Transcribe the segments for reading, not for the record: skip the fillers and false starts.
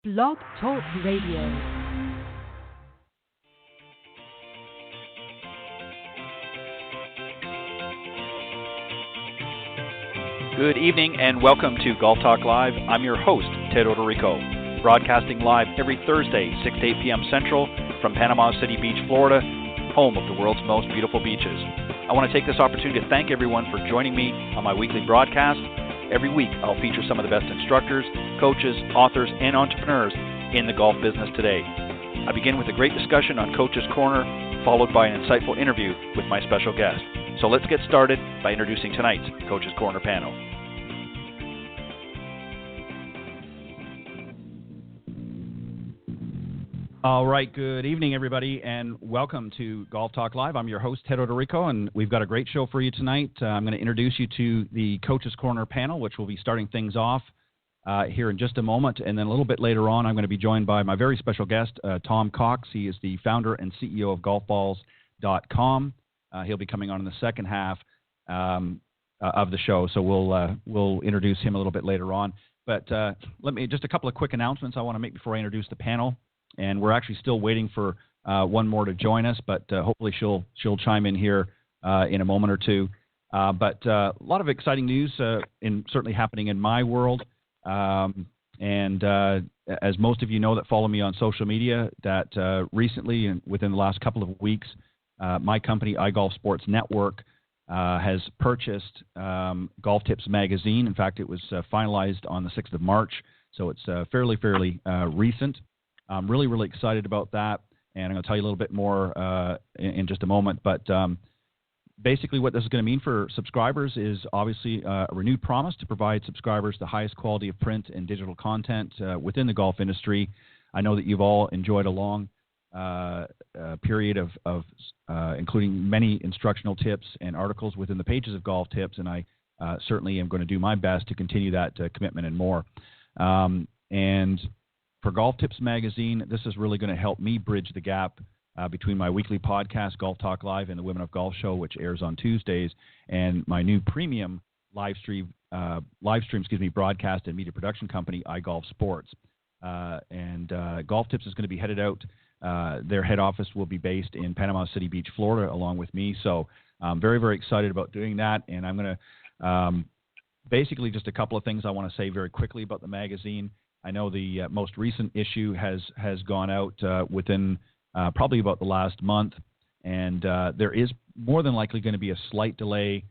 Blog Talk Radio. Good evening and welcome to Golf Talk Live. I'm your host, Ted Odorico, broadcasting live every Thursday, 6 to 8 p.m. Central from Panama City Beach, Florida, home of the world's most beautiful beaches. I want to take this opportunity to thank everyone for joining me on my weekly broadcast. Every week, I'll feature some of the best instructors, coaches, authors, and entrepreneurs in the golf business today. I begin with a great discussion on Coach's Corner, followed by an insightful interview with my special guest. So let's get started by introducing tonight's Coach's Corner panel. All right, good evening, everybody, and welcome to Golf Talk Live. I'm your host, Ted Odorico, and we've got a great show for you tonight. I'm going to introduce you to the Coach's Corner panel, which will be starting things off here in just a moment. And then a little bit later on, I'm going to be joined by my very special guest, Tom Cox. He is the founder and CEO of golfballs.com. He'll be coming on in the second half of the show, so we'll introduce him a little bit later on. But just a couple of quick announcements I want to make before I introduce the panel. And we're actually still waiting for one more to join us, but hopefully she'll chime in here in a moment or two. But a lot of exciting news certainly happening in my world. And as most of you know that follow me on social media, that recently and within the last couple of weeks, my company, iGolf Sports Network, has purchased Golf Tips magazine. In fact, it was finalized on the 6th of March, so it's fairly recent. I'm really excited about that, and I'm going to tell you a little bit more in just a moment. But basically what this is going to mean for subscribers is obviously a renewed promise to provide subscribers the highest quality of print and digital content within the golf industry. I know that you've all enjoyed a long period of including many instructional tips and articles within the pages of Golf Tips, and I certainly am going to do my best to continue that commitment and more. And for Golf Tips magazine, this is really going to help me bridge the gap between my weekly podcast, Golf Talk Live, and the Women of Golf Show, which airs on Tuesdays, and my new premium live stream broadcast and media production company, iGolf Sports. And Golf Tips is going to be headed out. Their head office will be based in Panama City Beach, Florida, along with me. So I'm very excited about doing that. And I'm going to basically just a couple of things I want to say very quickly about the magazine. I know the most recent issue has gone out within probably about the last month, and there is more than likely going to be a slight delay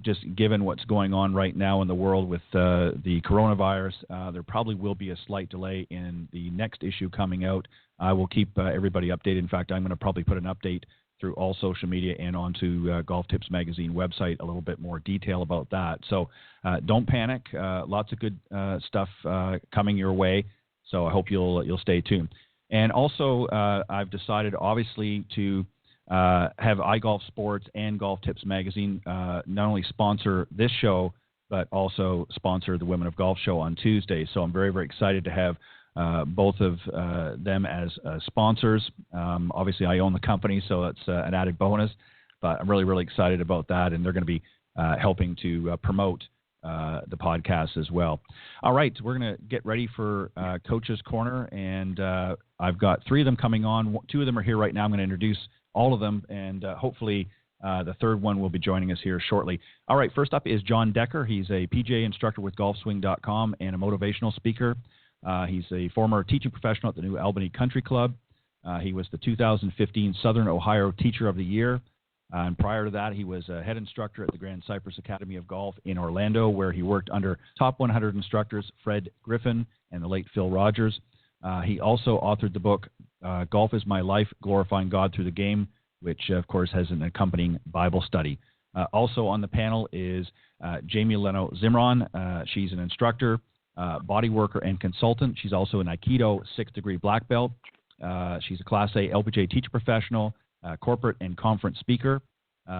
just given what's going on right now in the world with the coronavirus. There probably will be a slight delay in the next issue coming out. I will keep everybody updated. In fact, I'm going to probably put an update through all social media and onto Golf Tips magazine website, a little bit more detail about that. So don't panic. Lots of good stuff coming your way. So I hope you'll stay tuned. And also, I've decided, obviously, to have iGolf Sports and Golf Tips magazine not only sponsor this show, but also sponsor the Women of Golf Show on Tuesday. So I'm very excited to have both of them as sponsors. Obviously, I own the company, so it's an added bonus. But I'm really excited about that, and they're going to be helping to promote the podcast as well. All right, we're going to get ready for Coach's Corner, and I've got three of them coming on. Two of them are here right now. I'm going to introduce all of them, and hopefully the third one will be joining us here shortly. All right, first up is John Decker. He's a PGA instructor with GolfSwing.com and a motivational speaker. He's a former teaching professional at the New Albany Country Club. He was the 2015 Southern Ohio Teacher of the Year. And prior to that, he was a head instructor at the Grand Cypress Academy of Golf in Orlando, where he worked under top 100 instructors Fred Griffin and the late Phil Rogers. He also authored the book, Golf is My Life, Glorifying God Through the Game, which, of course, has an accompanying Bible study. Also on the panel is Jamie Leno Zimron. She's an instructor, body worker, and consultant. She's also an Aikido 6th degree black belt. She's a Class A LPGA teacher professional, corporate and conference speaker,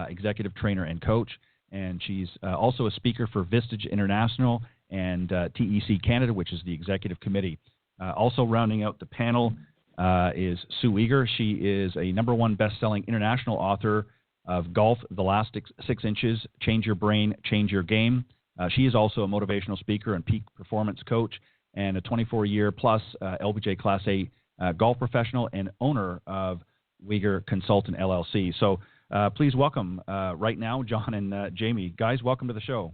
executive trainer and coach. And she's also a speaker for Vistage International and TEC Canada, which is the executive committee. Also rounding out the panel is Sue Eager. She is a #1 best-selling international author of Golf, The Last 6 Inches, Change Your Brain, Change Your Game. She is also a motivational speaker and peak performance coach. and a 24-year-plus LPGA Class A golf professional and owner of Uyghur Consultant LLC. So please welcome right now John and Jamie. Guys, welcome to the show.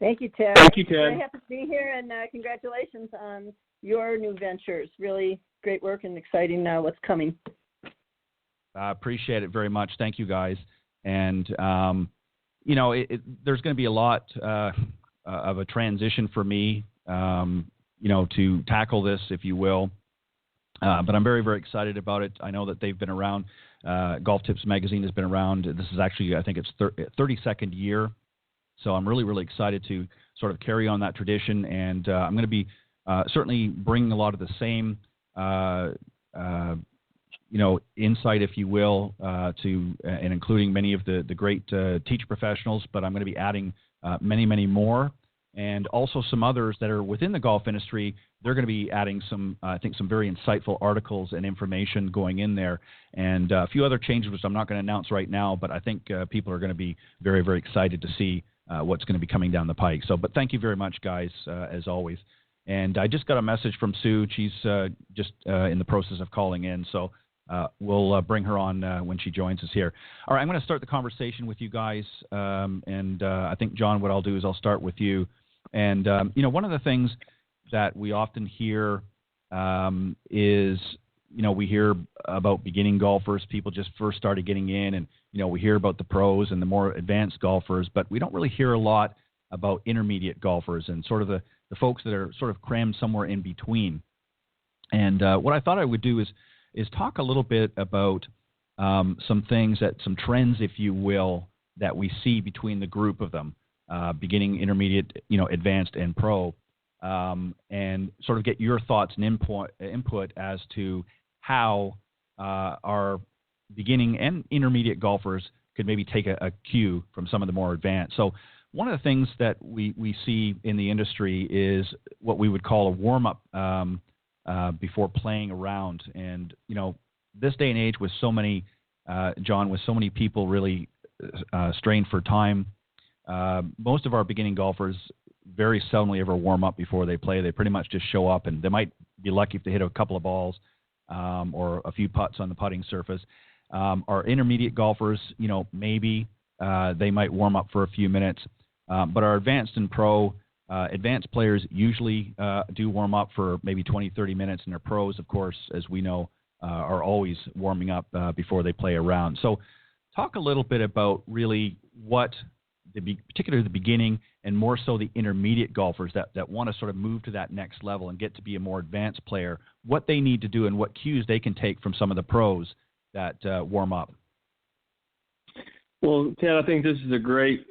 Thank you, Ted. Thank you, Ted. Very happy to be here, and congratulations on your new ventures. Really great work and exciting what's coming. I appreciate it very much. Thank you, guys. And, there's going to be a lot of a transition for me, to tackle this, if you will. But I'm very, very excited about it. I know that they've been around. Golf Tips Magazine has been around. This is actually, I think it's 32nd year. So I'm really, really excited to sort of carry on that tradition. And I'm going to be certainly bringing a lot of the same, insight, if you will, to and including many of the great teacher professionals. But I'm going to be adding many, many more. And also some others that are within the golf industry. They're going to be adding some, I think, some very insightful articles and information going in there, and a few other changes which I'm not going to announce right now. But I think people are going to be very, very excited to see what's going to be coming down the pike. So, but thank you very much, guys, as always. And I just got a message from Sue. She's just in the process of calling in, so we'll bring her on when she joins us here. All right, I'm going to start the conversation with you guys, and I think, John, what I'll do is I'll start with you. And, one of the things that we often hear is, we hear about beginning golfers, people just first started getting in, and, we hear about the pros and the more advanced golfers, but we don't really hear a lot about intermediate golfers and sort of the folks that are sort of crammed somewhere in between. And what I thought I would do is talk a little bit about some trends, if you will, that we see between the group of them. Beginning, intermediate, advanced, and pro, and sort of get your thoughts and input as to how our beginning and intermediate golfers could maybe take a cue from some of the more advanced. So one of the things that we see in the industry is what we would call a warm-up before playing around. And, this day and age with so many, John, with so many people really strained for time, most of our beginning golfers very seldomly ever warm up before they play. They pretty much just show up, and they might be lucky if they hit a couple of balls or a few putts on the putting surface. Our intermediate golfers, maybe they might warm up for a few minutes, but our advanced and pro advanced players usually do warm up for maybe 20, 30 minutes, and their pros, of course, as we know, are always warming up before they play around. So talk a little bit about really what particularly the beginning and more so the intermediate golfers that want to sort of move to that next level and get to be a more advanced player, what they need to do and what cues they can take from some of the pros that warm up. Well, Ted, I think this is a great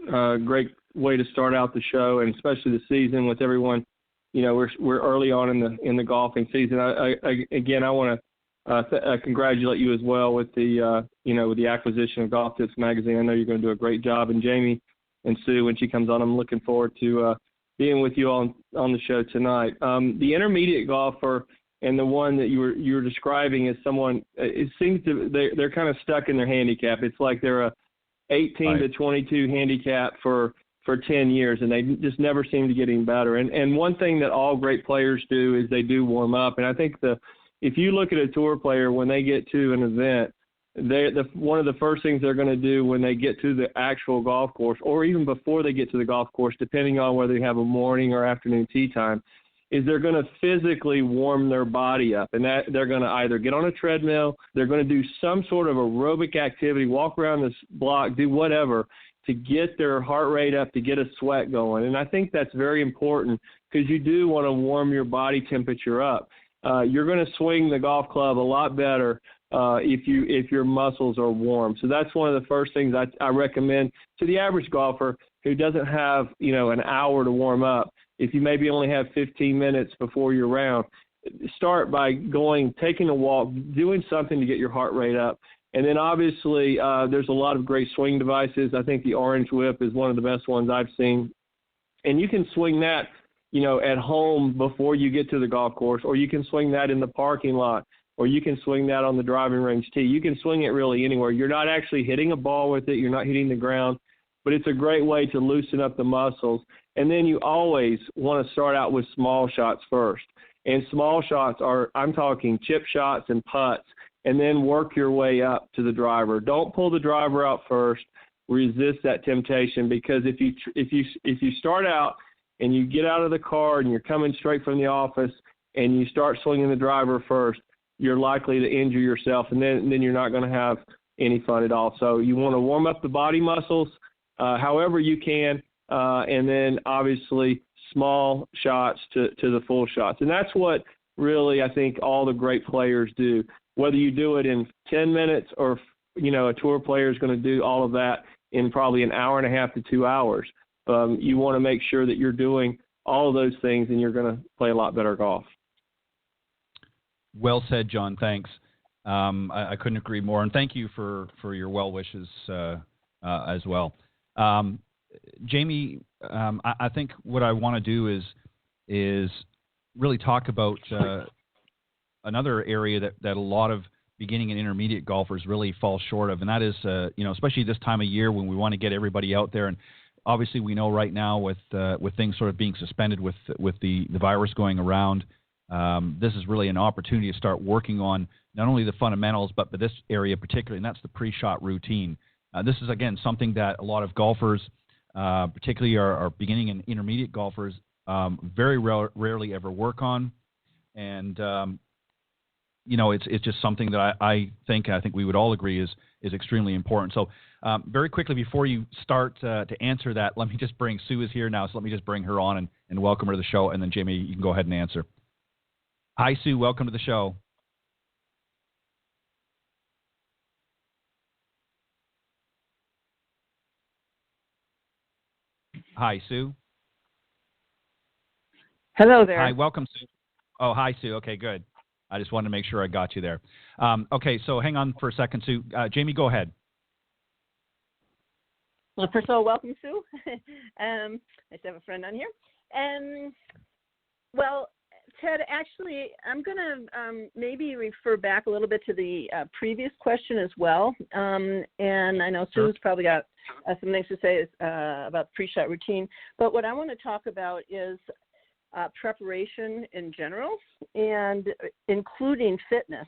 way to start out the show, and especially the season with everyone. We're early on in the golfing season. I want to congratulate you as well with the with the acquisition of Golf Tips Magazine. I know you're going to do a great job, and Jamie and Sue, when she comes on, I'm looking forward to being with you on the show tonight. The intermediate golfer and the one that you were describing as someone, it seems they're kind of stuck in their handicap. It's like they're a 18 to 22 handicap for 10 years, and they just never seem to get any better. And one thing that all great players do is they do warm up. And I think if you look at a tour player when they get to an event, one of the first things they're going to do when they get to the actual golf course, or even before they get to the golf course, depending on whether they have a morning or afternoon tee time, is they're going to physically warm their body up. And that they're going to either get on a treadmill, they're going to do some sort of aerobic activity, walk around this block, do whatever to get their heart rate up, to get a sweat going. And I think that's very important because you do want to warm your body temperature up. You're going to swing the golf club a lot better if your muscles are warm. So that's one of the first things I recommend to the average golfer who doesn't have, an hour to warm up. If you maybe only have 15 minutes before your round, start by taking a walk, doing something to get your heart rate up. And then obviously there's a lot of great swing devices. I think the Orange Whip is one of the best ones I've seen. And you can swing that, at home before you get to the golf course, or you can swing that in the parking lot, or you can swing that on the driving range tee. You can swing it really anywhere. You're not actually hitting a ball with it. You're not hitting the ground, but it's a great way to loosen up the muscles. And then you always want to start out with small shots first. And small shots are, I'm talking chip shots and putts, and then work your way up to the driver. Don't pull the driver out first. Resist that temptation, because if you start out and you get out of the car and you're coming straight from the office and you start swinging the driver first, you're likely to injure yourself, and then you're not going to have any fun at all. So you want to warm up the body muscles however you can, and then obviously small shots to the full shots. And that's what really I think all the great players do. Whether you do it in 10 minutes or, a tour player is going to do all of that in probably an hour and a half to 2 hours. You want to make sure that you're doing all of those things, and you're going to play a lot better golf. Well said, John. Thanks. I couldn't agree more, and thank you for your well wishes as well. Jamie, I think what I want to do is really talk about another area that a lot of beginning and intermediate golfers really fall short of, and that is, especially this time of year when we want to get everybody out there. And obviously, we know right now with things sort of being suspended with the virus going around, this is really an opportunity to start working on not only the fundamentals, but this area particularly, and that's the pre-shot routine. This is, again, something that a lot of golfers, particularly our beginning and intermediate golfers, very rarely ever work on. And, it's just something that I think we would all agree is extremely important. So very quickly, before you start to answer that, let me just bring Sue is here now, so let me just bring her on and welcome her to the show, and then, Jamie, you can go ahead and answer. Hi, Sue. Welcome to the show. Hi, Sue. Hello there. Hi, welcome, Sue. Oh, hi, Sue. Okay, good. I just wanted to make sure I got you there. Okay, so hang on for a second, Sue. Jamie, go ahead. Well, first of all, welcome, Sue. Nice to have a friend on here. Well, Ted, actually, I'm going to maybe refer back a little bit to the previous question as well. And I know Sue's probably got some things to say about the pre-shot routine. But what I want to talk about is preparation in general, and including fitness,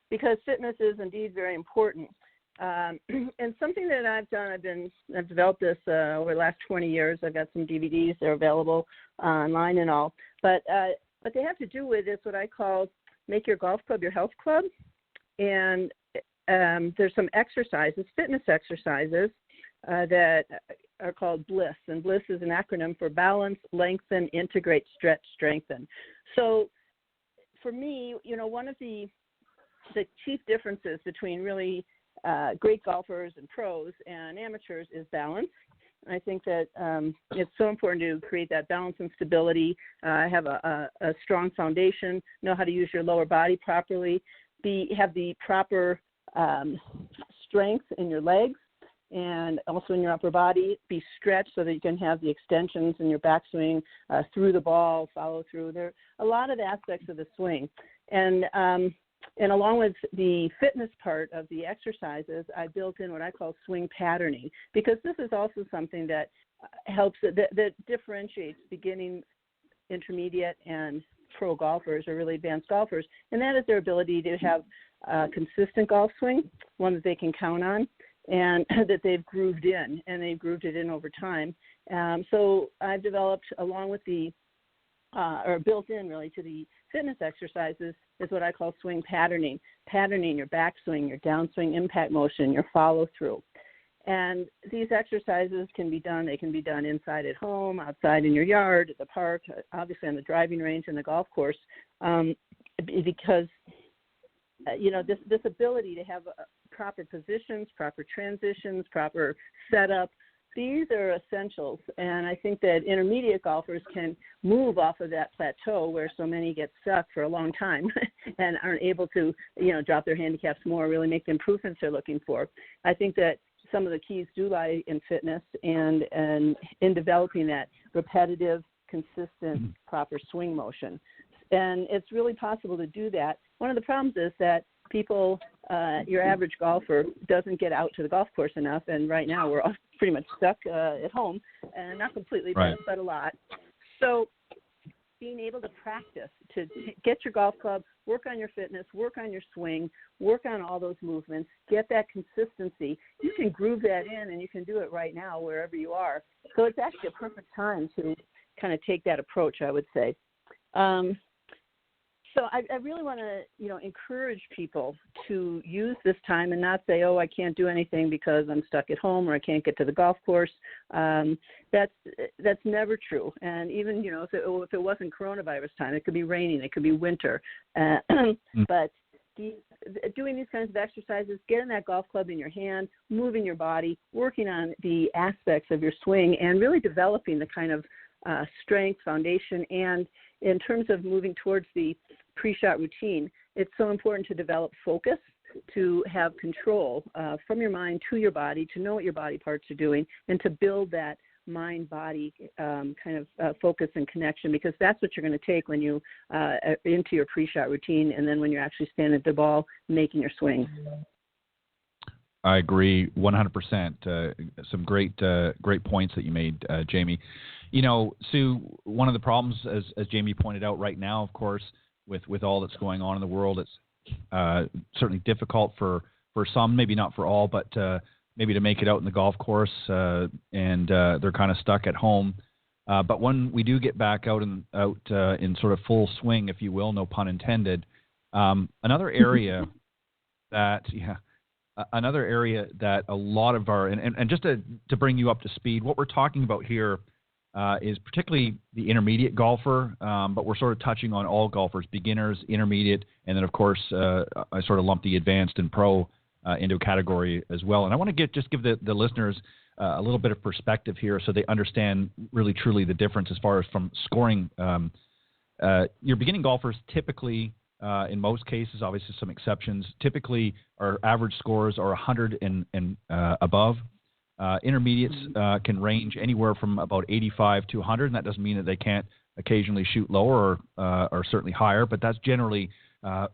because fitness is indeed very important. And something that I've done, I've developed this over the last 20 years. I've got some DVDs. They're available online and all. But what they have to do with is what I call make your golf club your health club. And there's some exercises, fitness exercises, that are called BLISS. And BLISS is an acronym for balance, lengthen, integrate, stretch, strengthen. So for me, one of the chief differences between really great golfers and pros and amateurs is balance. I think that it's so important to create that balance and stability, have a strong foundation, know how to use your lower body properly, have the proper strength in your legs and also in your upper body, be stretched so that you can have the extensions in your backswing through the ball, follow through. There are a lot of aspects of the swing. And along with the fitness part of the exercises, I built in what I call swing patterning, because this is also something that helps, that differentiates beginning, intermediate, and pro golfers, or really advanced golfers, and that is their ability to have a consistent golf swing, one that they can count on, and that they've grooved in, and they've grooved it in over time. So I've developed, along with or built in really to the fitness exercises, is what I call swing patterning your backswing, your downswing impact motion, your follow through. And these exercises can be done inside at home, outside in your yard, at the park, obviously on the driving range and the golf course, because this ability to have proper positions, proper transitions, proper setup, these are essentials. And I think that intermediate golfers can move off of that plateau where so many get stuck for a long time and aren't able to, drop their handicaps more, really make the improvements they're looking for. I think that some of the keys do lie in fitness and in developing that repetitive, consistent, proper swing motion. And it's really possible to do that. One of the problems is that people your average golfer doesn't get out to the golf course enough, and right now we're all pretty much stuck at home, and not completely, right. but a lot. So being able to practice, to get your golf club, work on your fitness, work on your swing, work on all those movements, get that consistency. You can groove that in, and you can do it right now wherever you are. So it's actually a perfect time to kind of take that approach, I would say. So I really want to, encourage people to use this time and not say, oh, I can't do anything because I'm stuck at home or I can't get to the golf course. That's never true. And even, if it wasn't coronavirus time, it could be raining, it could be winter. But doing these kinds of exercises, getting that golf club in your hand, moving your body, working on the aspects of your swing, and really developing the kind of strength, foundation, and in terms of moving towards the pre-shot routine, it's so important to develop focus, to have control from your mind to your body, to know what your body parts are doing, and to build that mind-body focus and connection, because that's what you're going to take when you into your pre-shot routine, and then when you're actually standing at the ball making your swing. I agree 100%. Some great points that you made, Jamie. Sue, one of the problems, as Jamie pointed out right now, of course, with all that's going on in the world, it's certainly difficult for some, maybe not for all, but maybe to make it out in the golf course, and they're kind of stuck at home. But when we do get back out in sort of full swing, if you will, no pun intended, another area that a lot of our, and just to bring you up to speed, what we're talking about here is particularly the intermediate golfer, but we're sort of touching on all golfers, beginners, intermediate, and then, of course, I sort of lump the advanced and pro into a category as well. And I want to give the listeners a little bit of perspective here so they understand really, truly the difference as far as from scoring. Your beginning golfers typically, in most cases, obviously some exceptions, typically our average scores are 100 and above. Intermediates can range anywhere from about 85 to 100, and that doesn't mean that they can't occasionally shoot lower or certainly higher, but that's generally, sort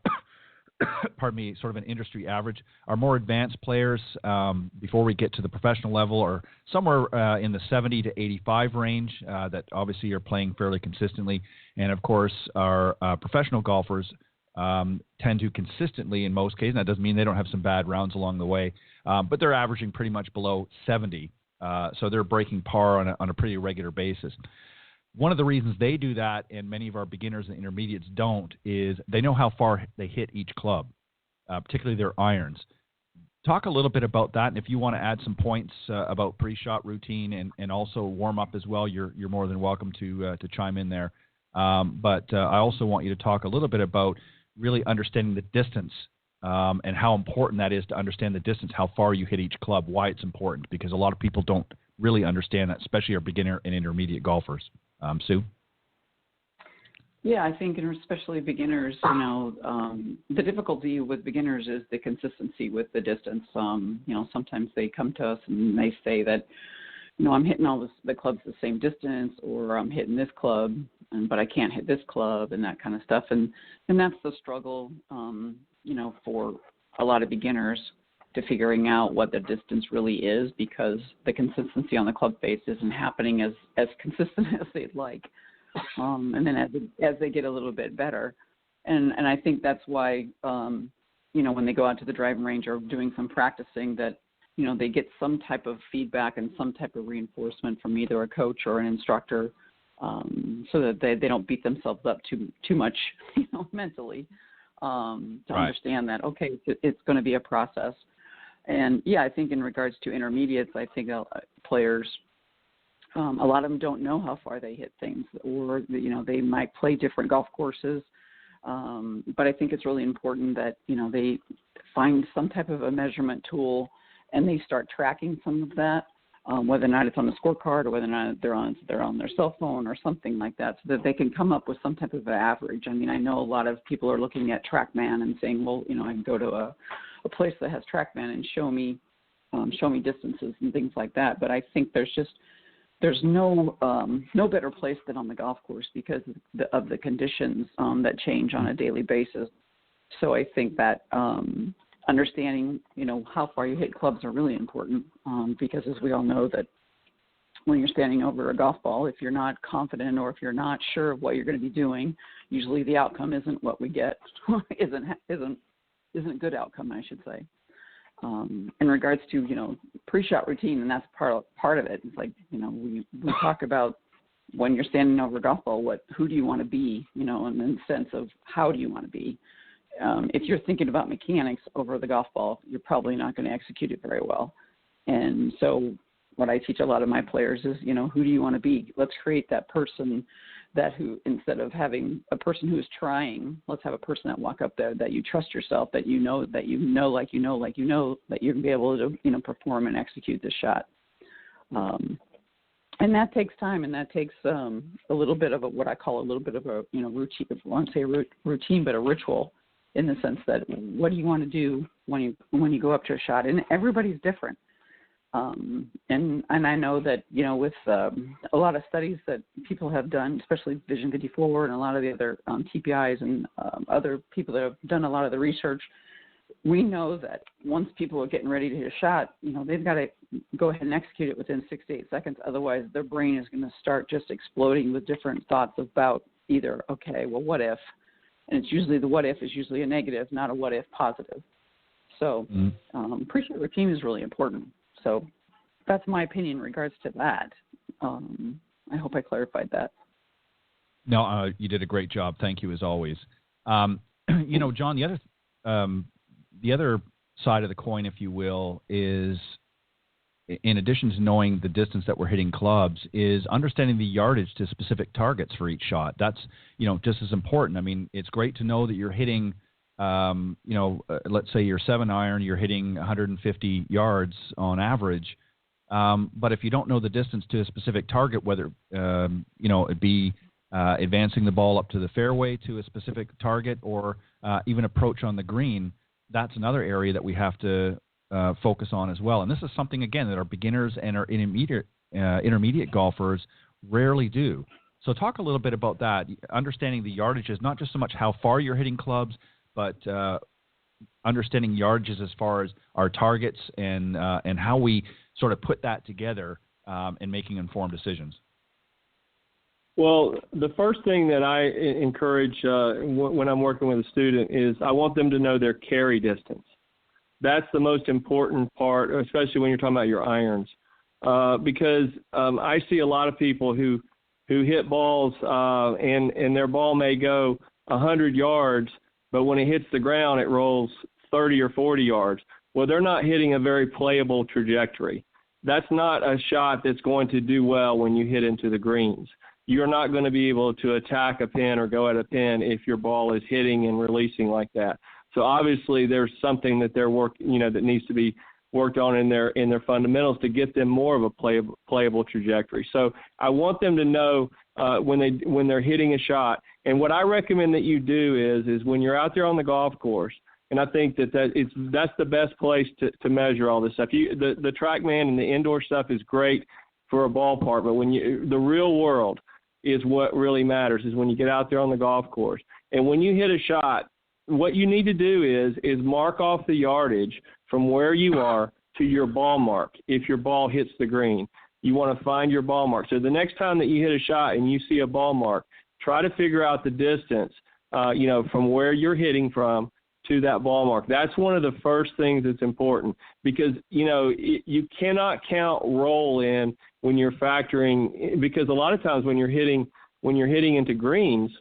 of an industry average. Our more advanced players, before we get to the professional level, are somewhere in the 70 to 85 range that obviously are playing fairly consistently. And, of course, our professional golfers tend to consistently, in most cases, and that doesn't mean they don't have some bad rounds along the way, but they're averaging pretty much below 70. So they're breaking par on a pretty regular basis. One of the reasons they do that, and many of our beginners and intermediates don't, is they know how far they hit each club, particularly their irons. Talk a little bit about that, and if you want to add some points about pre-shot routine and also warm-up as well, you're more than welcome to chime in there. But I also want you to talk a little bit about really understanding the distance and how important that is to understand the distance, how far you hit each club, why it's important, because a lot of people don't really understand that, especially our beginner and intermediate golfers. Sue? Yeah, I think, and especially beginners, the difficulty with beginners is the consistency with the distance. Sometimes they come to us and they say that, I'm hitting all the clubs the same distance, or I'm hitting this club, but I can't hit this club, and that kind of stuff. And that's the struggle, for a lot of beginners to figuring out what the distance really is, because the consistency on the club face isn't happening as consistent as they'd like. And then as they get a little bit better. And I think that's why, when they go out to the driving range or doing some practicing, that, they get some type of feedback and some type of reinforcement from either a coach or an instructor, so that they don't beat themselves up too much, mentally, to understand that, okay, it's going to be a process. And, yeah, I think in regards to intermediates, I think players, a lot of them don't know how far they hit things, or, they might play different golf courses. But I think it's really important that, they find some type of a measurement tool and they start tracking some of that, whether or not it's on the scorecard or whether or not they're on their cell phone or something like that, so that they can come up with some type of average. I mean, I know a lot of people are looking at TrackMan and saying, well, I can go to a place that has TrackMan and show me distances and things like that. But I think there's no better place than on the golf course, because of the conditions that change on a daily basis. So I think that understanding, how far you hit clubs are really important because as we all know that when you're standing over a golf ball, if you're not confident or if you're not sure of what you're going to be doing, usually the outcome isn't what we get, isn't a good outcome, I should say. In regards to, pre-shot routine, and that's part of it. It's like, we talk about when you're standing over a golf ball, who do you want to be, and in the sense of how do you want to be. If you're thinking about mechanics over the golf ball, you're probably not going to execute it very well. And so what I teach a lot of my players is, who do you want to be? Let's create that person who, instead of having a person who's trying, let's have a person that walk up there that you trust yourself, that you know that you're going to be able to, perform and execute this shot. And that takes time, and that takes a little bit of what I call a little bit of a, routine. I won't say routine, but a ritual, in the sense that what do you want to do when you go up to a shot? And everybody's different. And I know that, with a lot of studies that people have done, especially Vision 54 and a lot of the other TPIs and other people that have done a lot of the research, we know that once people are getting ready to hit a shot, they've got to go ahead and execute it within 6 to 8 seconds. Otherwise, their brain is going to start just exploding with different thoughts about either, okay, well, what if? And it's usually the what if is usually a negative, not a what if positive. So pre-shot routine is really important. So that's my opinion in regards to that. I hope I clarified that. No, you did a great job. Thank you, as always. John, the other side of the coin, if you will, is, in addition to knowing the distance that we're hitting clubs, is understanding the yardage to specific targets for each shot. That's, just as important. I mean, it's great to know that you're hitting, let's say your 7-iron, you're hitting 150 yards on average. But if you don't know the distance to a specific target, whether, it be advancing the ball up to the fairway to a specific target or even approach on the green, that's another area that we have to focus on as well. And this is something, again, that our beginners and our intermediate golfers rarely do. So talk a little bit about that, understanding the yardages, not just so much how far you're hitting clubs, but understanding yardages as far as our targets and how we sort of put that together in making informed decisions. Well, the first thing that I encourage when I'm working with a student is I want them to know their carry distance. That's the most important part, especially when you're talking about your irons, because I see a lot of people who hit balls and their ball may go 100 yards, but when it hits the ground, it rolls 30 or 40 yards. Well, they're not hitting a very playable trajectory. That's not a shot that's going to do well when you hit into the greens. You're not going to be able to attack a pin or go at a pin if your ball is hitting and releasing like that. So obviously there's something that that needs to be worked on in their fundamentals to get them more of a playable trajectory. So I want them to know when they're hitting a shot. And what I recommend that you do is when you're out there on the golf course, and I think that's the best place to measure all this stuff. The TrackMan and the indoor stuff is great for a ballpark, but the real world is what really matters, is when you get out there on the golf course. And when you hit a shot, what you need to do is mark off the yardage from where you are to your ball mark. If your ball hits the green, you want to find your ball mark. So the next time that you hit a shot and you see a ball mark, try to figure out the distance, from where you're hitting from to that ball mark. That's one of the first things that's important, because, you cannot count roll in when you're factoring, because a lot of times when you're hitting into greens,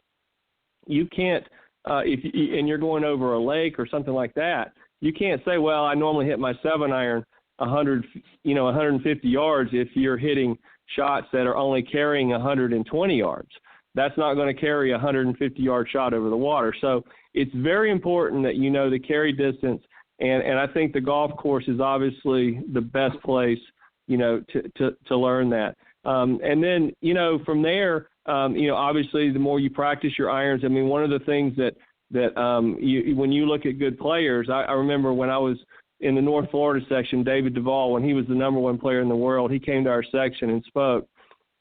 you can't, and you're going over a lake or something like that, you can't say, well, I normally hit my 7-iron 150 yards if you're hitting shots that are only carrying 120 yards. That's not going to carry a 150-yard shot over the water. So it's very important that you know the carry distance, and I think the golf course is obviously the best place, to learn that. And then, from there, obviously the more you practice your irons, I mean, one of the things that when you look at good players, I remember when I was in the North Florida section, David Duvall, when he was the number one player in the world, he came to our section and spoke.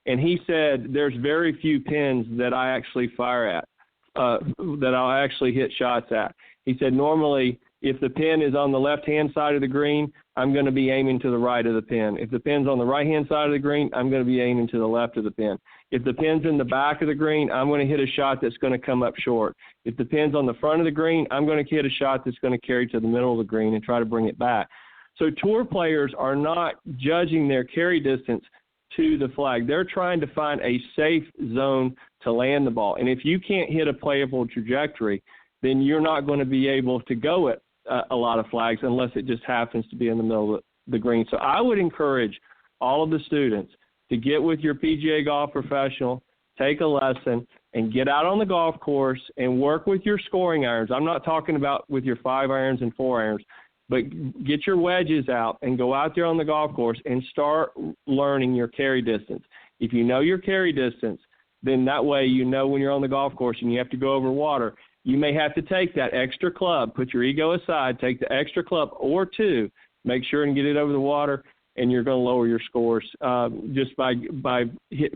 And he said, there's very few pins that I actually fire at, that I'll actually hit shots at. He said, normally If the pin is on the left-hand side of the green, I'm going to be aiming to the right of the pin. If the pin's on the right-hand side of the green, I'm going to be aiming to the left of the pin. If the pin's in the back of the green, I'm going to hit a shot that's going to come up short. If the pin's on the front of the green, I'm going to hit a shot that's going to carry to the middle of the green and try to bring it back. So tour players are not judging their carry distance to the flag. They're trying to find a safe zone to land the ball. And if you can't hit a playable trajectory, then you're not going to be able to go at a lot of flags unless it just happens to be in the middle of the green. So I would encourage all of the students to get with your PGA golf professional, take a lesson, and get out on the golf course and work with your scoring irons. I'm not talking about with your 5 irons and 4 irons, but get your wedges out and go out there on the golf course and start learning your carry distance. If you know your carry distance, then that way you know when you're on the golf course and you have to go over water, you may have to take that extra club, put your ego aside, take the extra club or 2, make sure and get it over the water, and you're going to lower your scores just by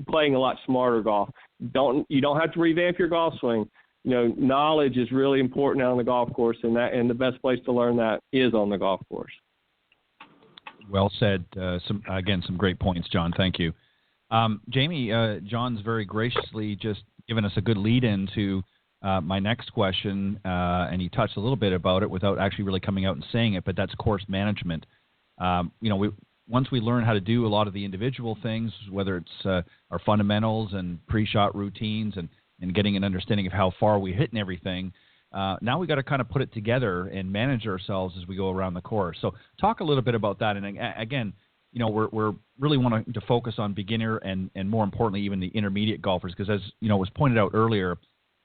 playing a lot smarter golf. You don't have to revamp your golf swing. You know, knowledge is really important out on the golf course, and the best place to learn that is on the golf course. Well said. Some great points, John. Thank you. Jamie, John's very graciously just given us a good lead into my next question, and he touched a little bit about it without actually really coming out and saying it, but that's course management. Once we learn how to do a lot of the individual things, whether it's our fundamentals and pre-shot routines and getting an understanding of how far we hit and everything, now we got to kind of put it together and manage ourselves as we go around the course. So talk a little bit about that. And again, we're really wanting to focus on beginner and more importantly, even the intermediate golfers, because as was pointed out earlier,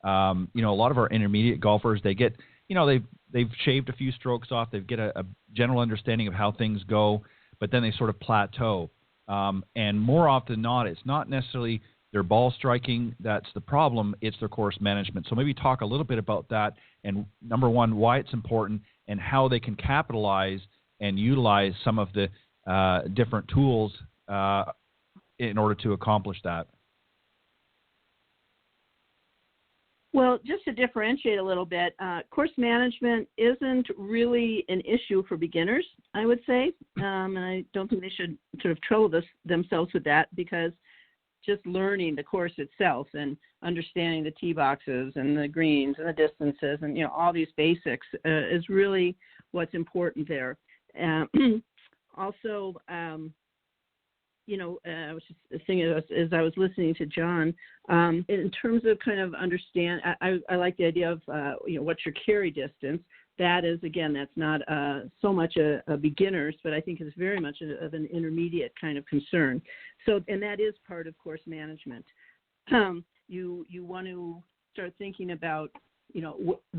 a lot of our intermediate golfers, they get, they've shaved a few strokes off. They get a general understanding of how things go, but then they sort of plateau. And more often than not, it's not necessarily their ball striking that's the problem, it's their course management. So maybe talk a little bit about that and, number one, why it's important and how they can capitalize and utilize some of the different tools in order to accomplish that. Well, just to differentiate a little bit, course management isn't really an issue for beginners, I would say, and I don't think they should sort of trouble themselves with that, because just learning the course itself and understanding the tee boxes and the greens and the distances and all these basics is really what's important there. Also, I was just thinking as I was listening to John, in terms of kind of understand, I like the idea of, what's your carry distance. That is, again, that's not so much a beginner's, but I think it's very much of an intermediate kind of concern. So, and that is part of course management. You want to start thinking about,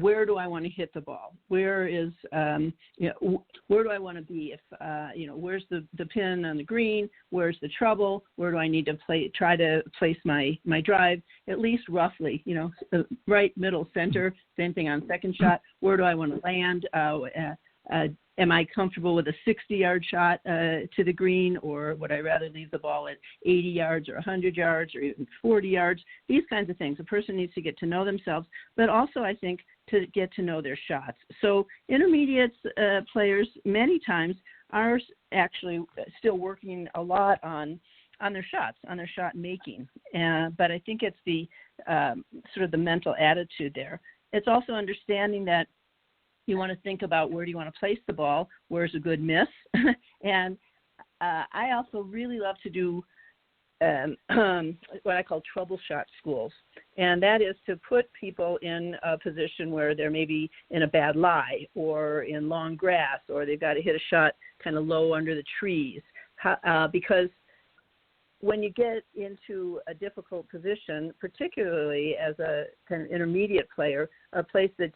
where do I want to hit the ball? Where is, where do I want to be? If, where's the pin on the green? Where's the trouble? Where do I need to try to place my drive? At least roughly, right, middle, center. Same thing on second shot. Where do I want to land? Am I comfortable with a 60-yard shot to the green, or would I rather leave the ball at 80 yards or 100 yards or even 40 yards? These kinds of things. A person needs to get to know themselves, but also, I think, to get to know their shots. So intermediate players many times are actually still working a lot on their shots, on their shot making. But I think it's the sort of the mental attitude there. It's also understanding that you want to think about where do you want to place the ball, where's a good miss. And I also really love to do what I call troubleshot schools. And that is to put people in a position where they're maybe in a bad lie or in long grass, or they've got to hit a shot kind of low under the trees. Because when you get into a difficult position, particularly as a kind of intermediate player, a place that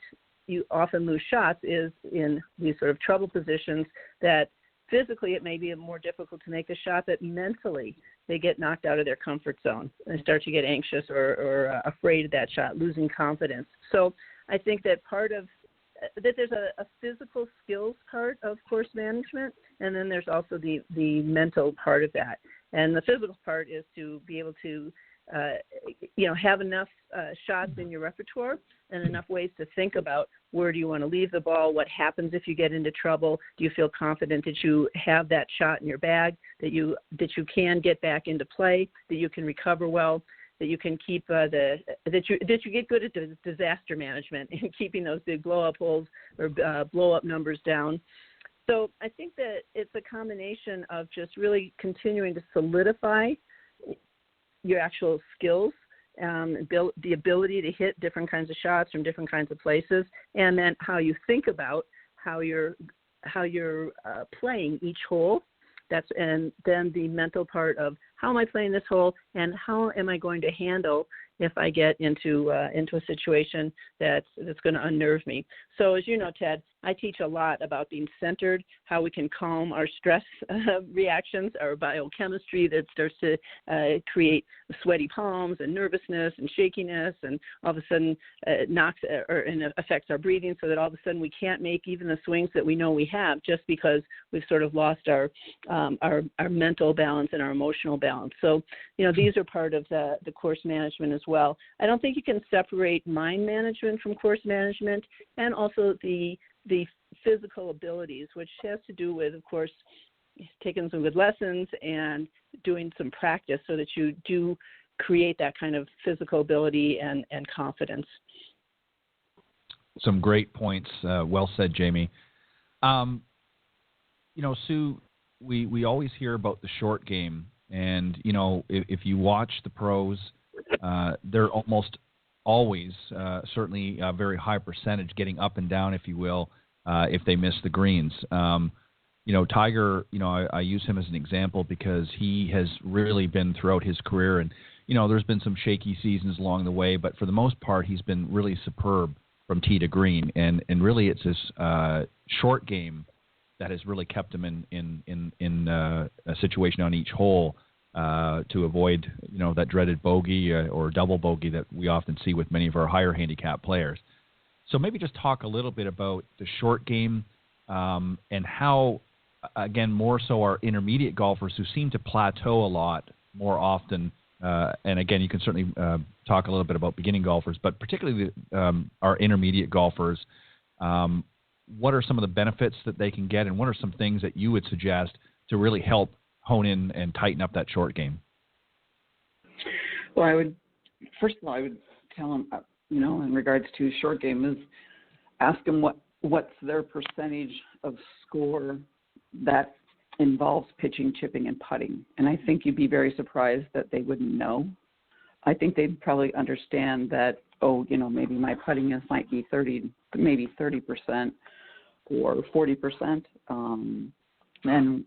you often lose shots is in these sort of trouble positions that physically it may be more difficult to make the shot, but mentally they get knocked out of their comfort zone and start to get anxious or afraid of that shot, losing confidence. So I think that that there's a physical skills part of course management, and then there's also the mental part of that. And the physical part is to be able to have enough shots in your repertoire and enough ways to think about where do you want to leave the ball, what happens if you get into trouble, do you feel confident that you have that shot in your bag, that you can get back into play, that you can recover well, that you can keep that you get good at disaster management and keeping those big blow-up holes or blow-up numbers down. So I think that it's a combination of just really continuing to solidify your actual skills, build the ability to hit different kinds of shots from different kinds of places, and then how you think about how you're playing each hole. And then the mental part of how am I playing this hole and how am I going to handle if I get into a situation that's going to unnerve me. So as you know, Ted, I teach a lot about being centered, how we can calm our stress reactions, our biochemistry that starts to create sweaty palms and nervousness and shakiness, and all of a sudden it affects our breathing, so that all of a sudden we can't make even the swings that we know we have just because we've sort of lost our mental balance and our emotional balance. So, these are part of the course management as well. I don't think you can separate mind management from course management, and also the physical abilities, which has to do with, of course, taking some good lessons and doing some practice so that you do create that kind of physical ability and confidence. Some great points. Well said, Jamie. Sue, we always hear about the short game. And, if you watch the pros, they're almost always, certainly a very high percentage getting up and down, if you will, if they miss the greens. Tiger, I use him as an example because he has really been throughout his career. And, there's been some shaky seasons along the way, but for the most part, he's been really superb from tee to green. And really it's his short game that has really kept him in a situation on each hole to avoid, that dreaded bogey or double bogey that we often see with many of our higher handicap players. So maybe just talk a little bit about the short game and how, again, more so our intermediate golfers who seem to plateau a lot more often. And again, you can certainly talk a little bit about beginning golfers, but particularly our intermediate golfers. What are some of the benefits that they can get, and what are some things that you would suggest to really help hone in and tighten up that short game? Well, I would tell them, in regards to short game, is ask them what's their percentage of score that involves pitching, chipping, and putting. And I think you'd be very surprised that they wouldn't know. I think they'd probably understand that, maybe my putting might be 30% or 40%. And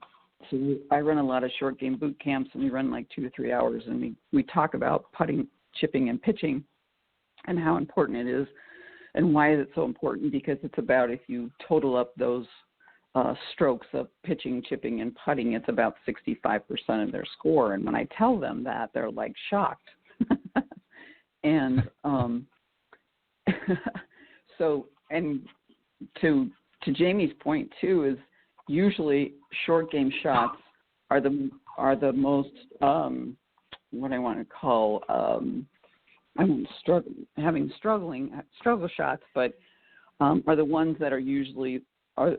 so I run a lot of short game boot camps, and we run like 2 to 3 hours, and we talk about putting, chipping, and pitching and how important it is. And why is it so important? Because it's about, if you total up those strokes of pitching, chipping, and putting, it's about 65% of their score. And when I tell them that, they're like shocked. And so, and to Jamie's point too, is usually short game shots are the most what I want to call struggle shots, but are the ones that are usually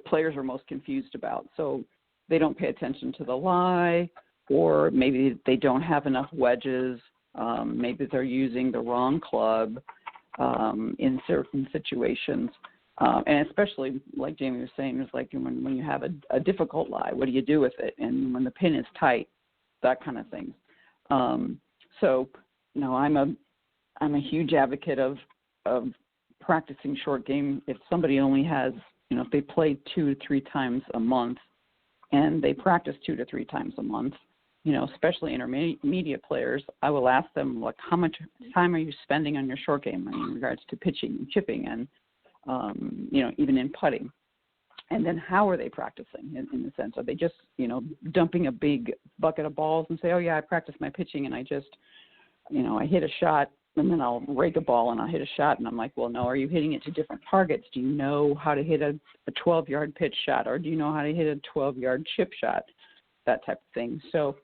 players are most confused about. So they don't pay attention to the lie, or maybe they don't have enough wedges. Maybe they're using the wrong club in certain situations. And especially, like Jamie was saying, it's like when you have a difficult lie, what do you do with it? And when the pin is tight, that kind of thing. So, I'm a huge advocate of practicing short game. If somebody only has, if they play 2 to 3 times a month, and they practice 2 to 3 times a month, especially intermediate players, I will ask them, how much time are you spending on your short game in regards to pitching and chipping and, even in putting? And then how are they practicing in the sense? Are they just, dumping a big bucket of balls and say, oh, yeah, I practice my pitching and I just, I hit a shot and then I'll rake a ball and I'll hit a shot. And I'm like, well, no, are you hitting it to different targets? Do you know how to hit a 12-yard pitch shot, or do you know how to hit a 12-yard chip shot, that type of thing? So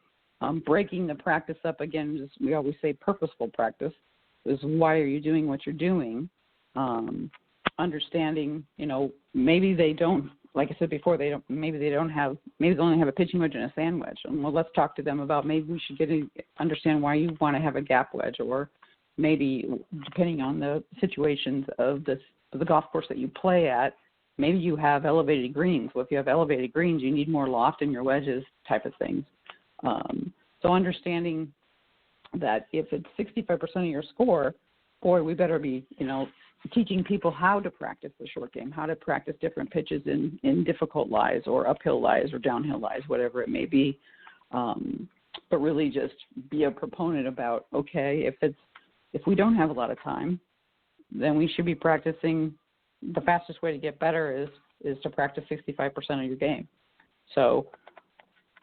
breaking the practice up again, just, we always say purposeful practice is why are you doing what you're doing? Understanding, maybe they don't, like I said before, maybe they only have a pitching wedge and a sand wedge. And well, let's talk to them about maybe we should understand why you want to have a gap wedge, or maybe depending on the situations of the golf course that you play at, maybe you have elevated greens. Well, if you have elevated greens, you need more loft in your wedges, type of things. So understanding that if it's 65% of your score, boy, we better be, teaching people how to practice the short game, how to practice different pitches in difficult lies or uphill lies or downhill lies, whatever it may be. But really just be a proponent about, okay, if we don't have a lot of time, then we should be practicing. The fastest way to get better is to practice 65% of your game. So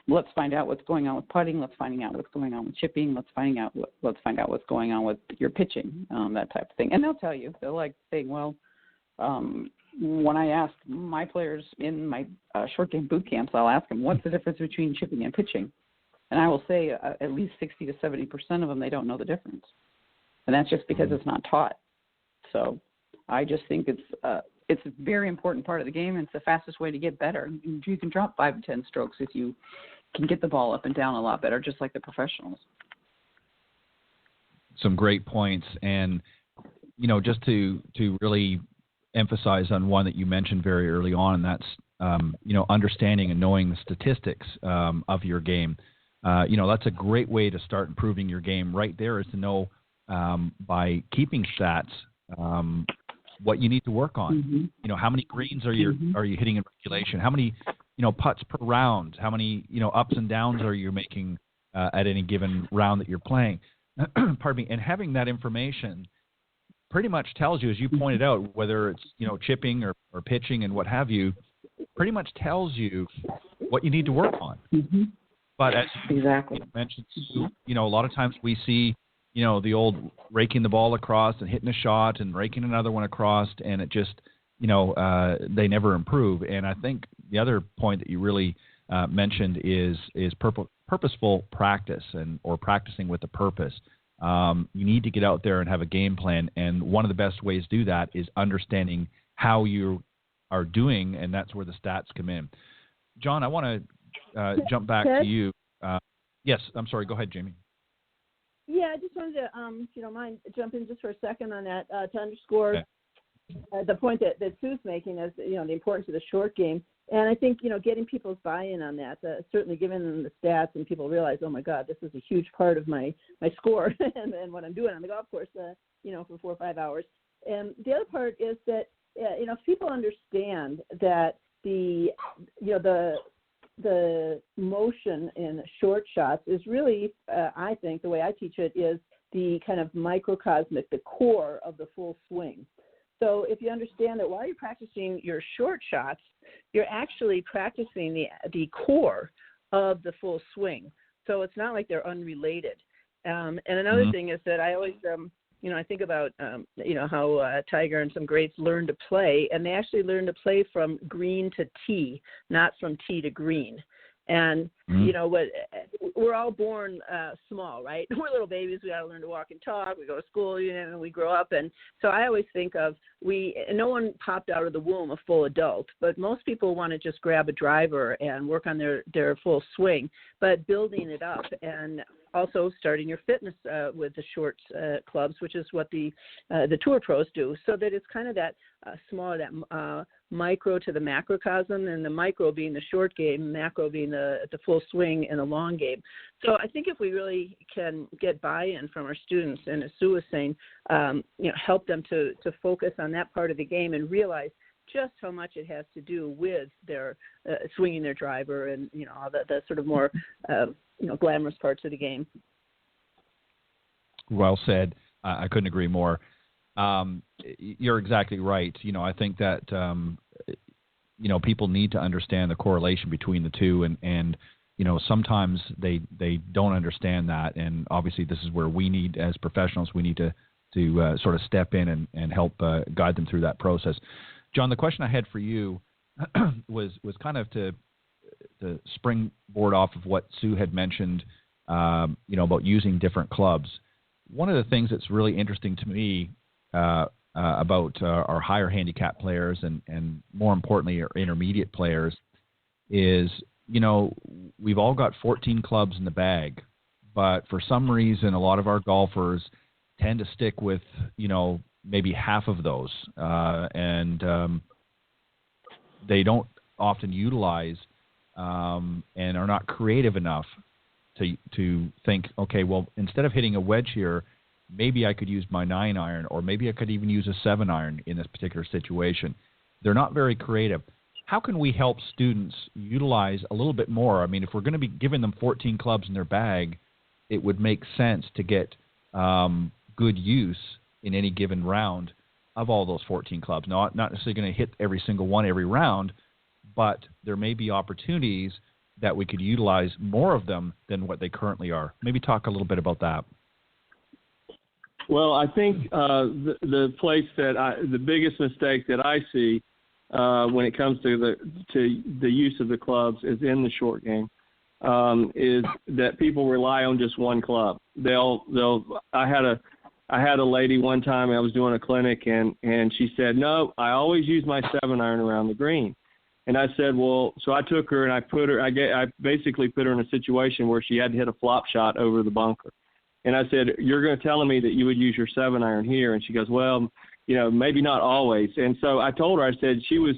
let's find out what's going on with putting. Let's find out what's going on with chipping. Let's find out what's going on with your pitching, that type of thing. And they'll tell you. They'll say, well, when I ask my players in my short game boot camps, I'll ask them, what's the difference between chipping and pitching? And I will say at least 60 to 70% of them, they don't know the difference. And that's just because it's not taught. So I just think it's a very important part of the game, and it's the fastest way to get better. You can drop 5 to 10 strokes if you can get the ball up and down a lot better, just like the professionals. Some great points. And, just to really emphasize on one that you mentioned very early on, and that's, understanding and knowing the statistics of your game. That's a great way to start improving your game right there, is to know by keeping stats what you need to work on. Mm-hmm. How many greens are you hitting in regulation? How many putts per round? How many ups and downs are you making at any given round that you're playing? Pardon me. And having that information pretty much tells you, as you pointed out, whether it's chipping or pitching and what have you, pretty much tells you what you need to work on. Mm-hmm. But as you exactly mentioned, a lot of times we see the old raking the ball across and hitting a shot and raking another one across, and it just, they never improve. And I think the other point that you really mentioned is purposeful practice or practicing with a purpose. You need to get out there and have a game plan, and one of the best ways to do that is understanding how you are doing, and that's where the stats come in. John, I want to jump back to you. Yes, I'm sorry. Go ahead, Jamie. Yeah, I just wanted to, if you don't mind, jump in just for a second on that to underscore the point that Sue's making as, the importance of the short game. And I think, getting people's buy-in on that, certainly giving them the stats and people realize, oh, my God, this is a huge part of my score and what I'm doing on the golf course, for 4 or 5 hours. And the other part is that, if people understand that the motion in short shots is really, I think, the way I teach it, is the kind of microcosmic, the core of the full swing. So if you understand that while you're practicing your short shots, you're actually practicing the core of the full swing. So it's not like they're unrelated. And another thing is that I always, I think about, how Tiger and some greats learn to play, and they actually learn to play from green to tee, not from tee to green. And, we're all born small, right? We're little babies. We got to learn to walk and talk. We go to school, and we grow up. And so I always think of no one popped out of the womb a full adult, but most people want to just grab a driver and work on their full swing, but building it up and also starting your fitness with the short clubs, which is what the tour pros do, so that it's kind of that smaller, that micro to the macrocosm, and the micro being the short game, macro being the full swing and the long game. So I think if we really can get buy-in from our students, and as Sue was saying, help them to focus on that part of the game and realize just how much it has to do with their swinging their driver and all the sort of more glamorous parts of the game. Well said. I couldn't agree more. You're exactly right. I think that people need to understand the correlation between the two, and sometimes they don't understand that, and obviously this is where we need, as professionals, we need to sort of step in and help guide them through that process. John, the question I had for you was kind of to springboard off of what Sue had mentioned about using different clubs. One of the things that's really interesting to me about our higher handicap players and more importantly our intermediate players is, we've all got 14 clubs in the bag, but for some reason a lot of our golfers tend to stick with, maybe half of those, and they don't often utilize and are not creative enough to think, okay, well, instead of hitting a wedge here, maybe I could use my 9-iron, or maybe I could even use a 7-iron in this particular situation. They're not very creative. How can we help students utilize a little bit more? I mean, if we're going to be giving them 14 clubs in their bag, it would make sense to get good use in any given round of all those 14 clubs. Not necessarily going to hit every single one every round, but there may be opportunities that we could utilize more of them than what they currently are. Maybe talk a little bit about that. Well, I think the place the biggest mistake that I see when it comes to the use of the clubs is in the short game, is that people rely on just one club. I had a lady one time, I was doing a clinic, and she said, no, I always use my 7-iron around the green. And I said, well, so I took her and I basically put her in a situation where she had to hit a flop shot over the bunker. And I said, you're going to tell me that you would use your 7-iron here? And she goes, well, maybe not always. And so I told her, I said she was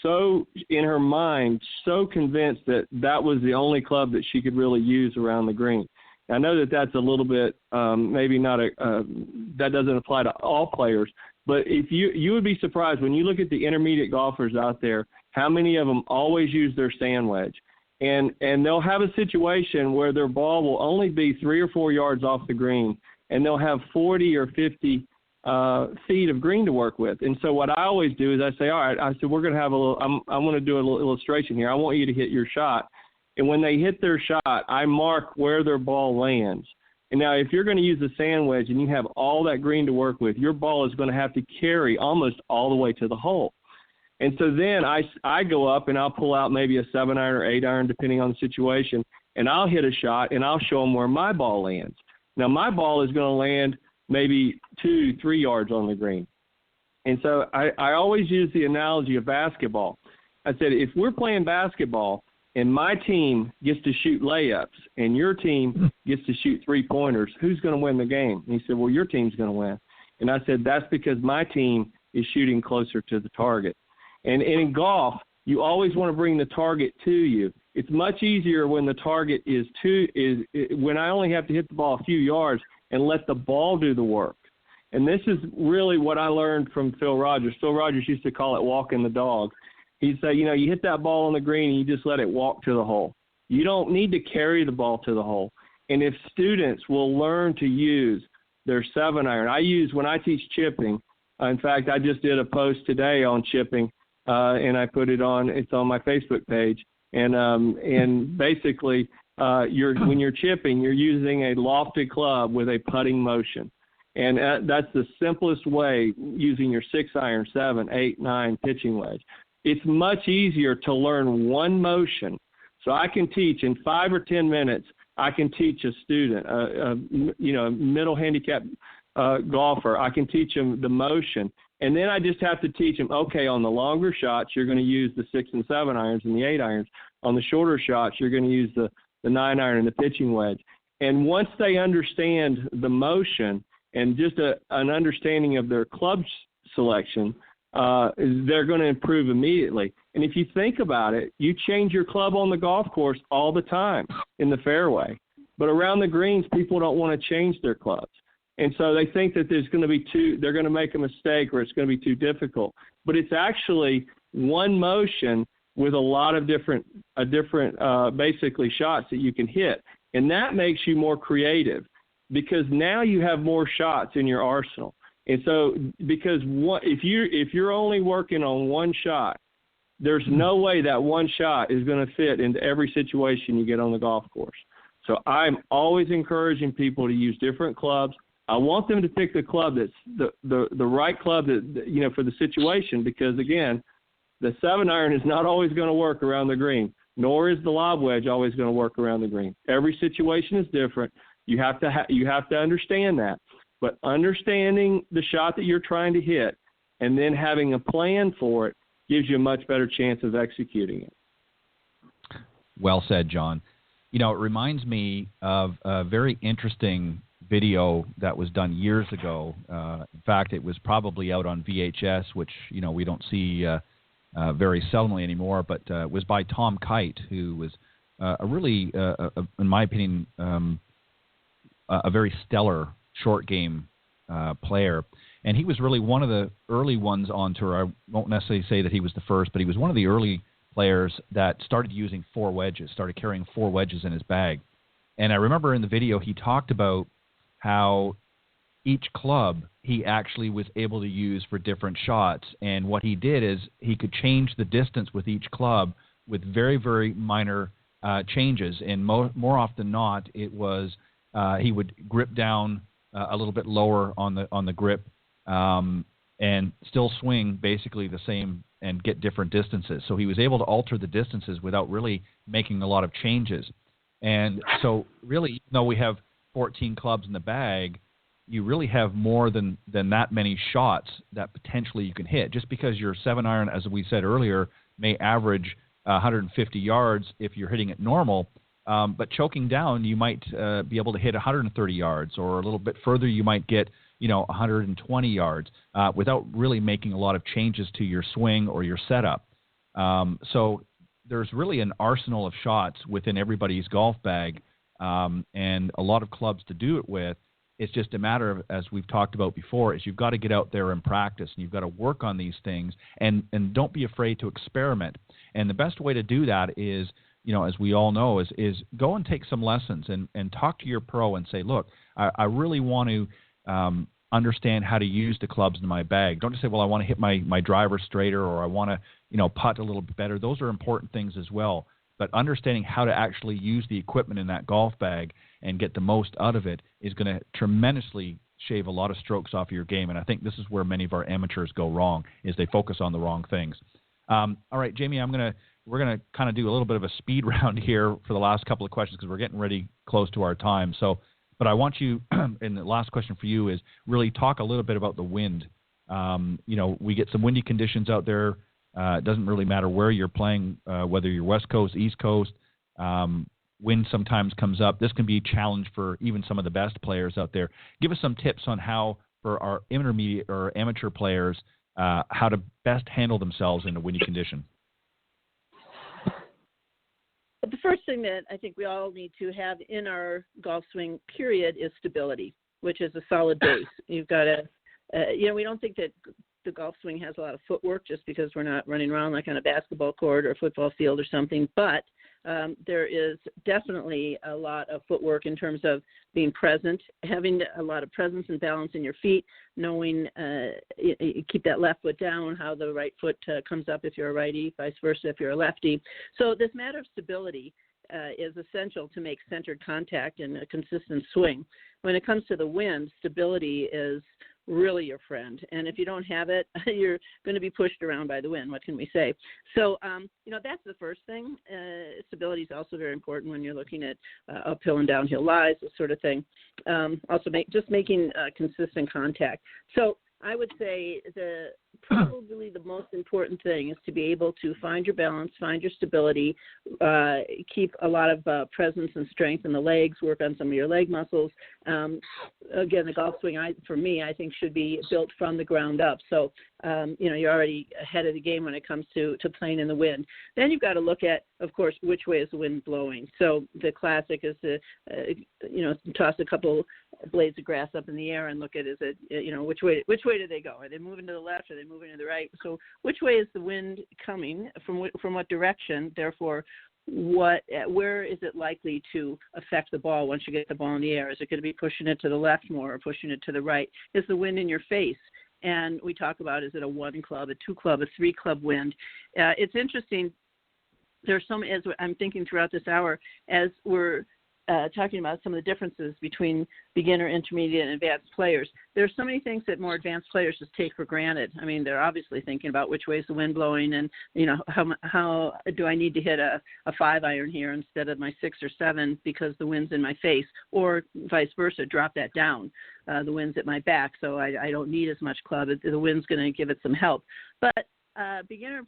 so in her mind, so convinced that was the only club that she could really use around the green. I know that that's a little bit maybe not that doesn't apply to all players, but if you would be surprised when you look at the intermediate golfers out there, how many of them always use their sand wedge. And they'll have a situation where their ball will only be 3 or 4 yards off the green, and they'll have 40 or 50 feet of green to work with. And so what I always do is I say, all right, I said, we're going to have a little, I'm going to do a little illustration here. I want you to hit your shot. And when they hit their shot, I mark where their ball lands. And now if you're going to use the sand wedge and you have all that green to work with, your ball is going to have to carry almost all the way to the hole. And so then I go up and I'll pull out maybe a 7-iron or 8-iron, depending on the situation, and I'll hit a shot and I'll show them where my ball lands. Now my ball is going to land maybe 2-3 yards on the green. And so I always use the analogy of basketball. I said, if we're playing basketball and my team gets to shoot layups and your team gets to shoot 3-pointers, who's going to win the game? And he said, well, your team's going to win. And I said, that's because my team is shooting closer to the target. And in golf, you always want to bring the target to you. It's much easier when the target is when I only have to hit the ball a few yards and let the ball do the work. And this is really what I learned from Phil Rogers. Phil Rogers used to call it walking the dog. He'd say, you hit that ball on the green and you just let it walk to the hole. You don't need to carry the ball to the hole. And if students will learn to use their 7-iron, when I teach chipping, in fact, I just did a post today on chipping, and I put it's on my Facebook page. And basically, when you're chipping, you're using a lofted club with a putting motion. And that's the simplest way, using your 6-iron, 7, 8, 9 pitching wedge. It's much easier to learn one motion. So I can teach in 5 or 10 minutes. I can teach a student, a middle handicap golfer. I can teach them the motion, and then I just have to teach them. Okay, on the longer shots, you're going to use the 6 and 7 irons and the 8 irons. On the shorter shots, you're going to use the 9-iron and the pitching wedge. And once they understand the motion and just an understanding of their club selection, they're going to improve immediately. And if you think about it, you change your club on the golf course all the time in the fairway. But around the greens, people don't want to change their clubs. And so they think that there's going to be they're going to make a mistake or it's going to be too difficult. But it's actually one motion with a lot of different basically shots that you can hit. And that makes you more creative because now you have more shots in your arsenal. And so because if you're only working on one shot, there's no way that one shot is going to fit into every situation you get on the golf course. So I'm always encouraging people to use different clubs. I want them to pick the club that's the right club that for the situation, because again, the 7-iron is not always going to work around the green. nor is the lob wedge always going to work around the green. Every situation is different. You have to understand that. But understanding the shot that you're trying to hit and then having a plan for it gives you a much better chance of executing it. Well said, John. It reminds me of a very interesting video that was done years ago. In fact, it was probably out on VHS, which, we don't see very seldomly anymore, but it was by Tom Kite, who was a really, in my opinion, a very stellar short game player. And he was really one of the early ones on tour. I won't necessarily say that he was the first, but he was one of the early players that started using 4 wedges, started carrying 4 wedges in his bag. And I remember in the video he talked about how each club he actually was able to use for different shots. And what he did is he could change the distance with each club with very, very minor changes. And more often than not, it was he would grip down a little bit lower on the grip and still swing basically the same and get different distances. So he was able to alter the distances without really making a lot of changes. And so really, even though we have 14 clubs in the bag, you really have more than that many shots that potentially you can hit. Just because your 7-iron, as we said earlier, may average 150 yards if you're hitting it normal, but choking down, you might be able to hit 130 yards, or a little bit further, you might get 120 yards without really making a lot of changes to your swing or your setup. So there's really an arsenal of shots within everybody's golf bag, and a lot of clubs to do it with. It's just a matter of, as we've talked about before, is you've got to get out there and practice, and you've got to work on these things, and don't be afraid to experiment. And the best way to do that is, as we all know, is go and take some lessons and talk to your pro and say, look, I really want to understand how to use the clubs in my bag. Don't just say, well, I want to hit my driver straighter, or I want to putt a little bit better. Those are important things as well. But understanding how to actually use the equipment in that golf bag and get the most out of it is going to tremendously shave a lot of strokes off of your game. And I think this is where many of our amateurs go wrong, is they focus on the wrong things. All right, Jamie, we're going to kind of do a little bit of a speed round here for the last couple of questions because we're getting ready close to our time. But I want you, and the last question for you is really talk a little bit about the wind. We get some windy conditions out there. It doesn't really matter where you're playing, whether you're West Coast, East Coast. Wind sometimes comes up. This can be a challenge for even some of the best players out there. Give us some tips on how, for our intermediate or amateur players, how to best handle themselves in a windy condition. The first thing that I think we all need to have in our golf swing, period, is stability, which is a solid base. You've got to, we don't think that the golf swing has a lot of footwork just because we're not running around like on a basketball court or a football field or something, but there is definitely a lot of footwork in terms of being present, having a lot of presence and balance in your feet, knowing you keep that left foot down, how the right foot comes up if you're a righty, vice versa if you're a lefty. So this matter of stability is essential to make centered contact and a consistent swing. When it comes to the wind, stability is really your friend. And if you don't have it, you're going to be pushed around by the wind. What can we say? So, that's the first thing. Stability is also very important when you're looking at uphill and downhill lies, this sort of thing. Also, making consistent contact. So I would say probably the most important thing is to be able to find your balance, find your stability, keep a lot of presence and strength in the legs, work on some of your leg muscles. Again, the golf swing, for me, I think should be built from the ground up. So, you're already ahead of the game when it comes to playing in the wind. Then you've got to look at, of course, which way is the wind blowing. So the classic is to, toss a couple blades of grass up in the air and look at, is it, which way do they go? Are they moving to the left? Are they moving to the right? So which way is the wind coming, from what direction? Therefore, where is it likely to affect the ball once you get the ball in the air? Is it going to be pushing it to the left more or pushing it to the right? Is the wind in your face? And we talk about, is it a 1 club, a 2 club, a 3 club wind? It's interesting. There's some, as I'm thinking throughout this hour, as we're talking about some of the differences between beginner, intermediate, and advanced players. There's so many things that more advanced players just take for granted. I mean, they're obviously thinking about which way is the wind blowing, and how do I need to hit a 5-iron here instead of my 6 or 7 because the wind's in my face, or vice versa, drop that down. The wind's at my back, so I don't need as much club. The wind's going to give it some help. But beginner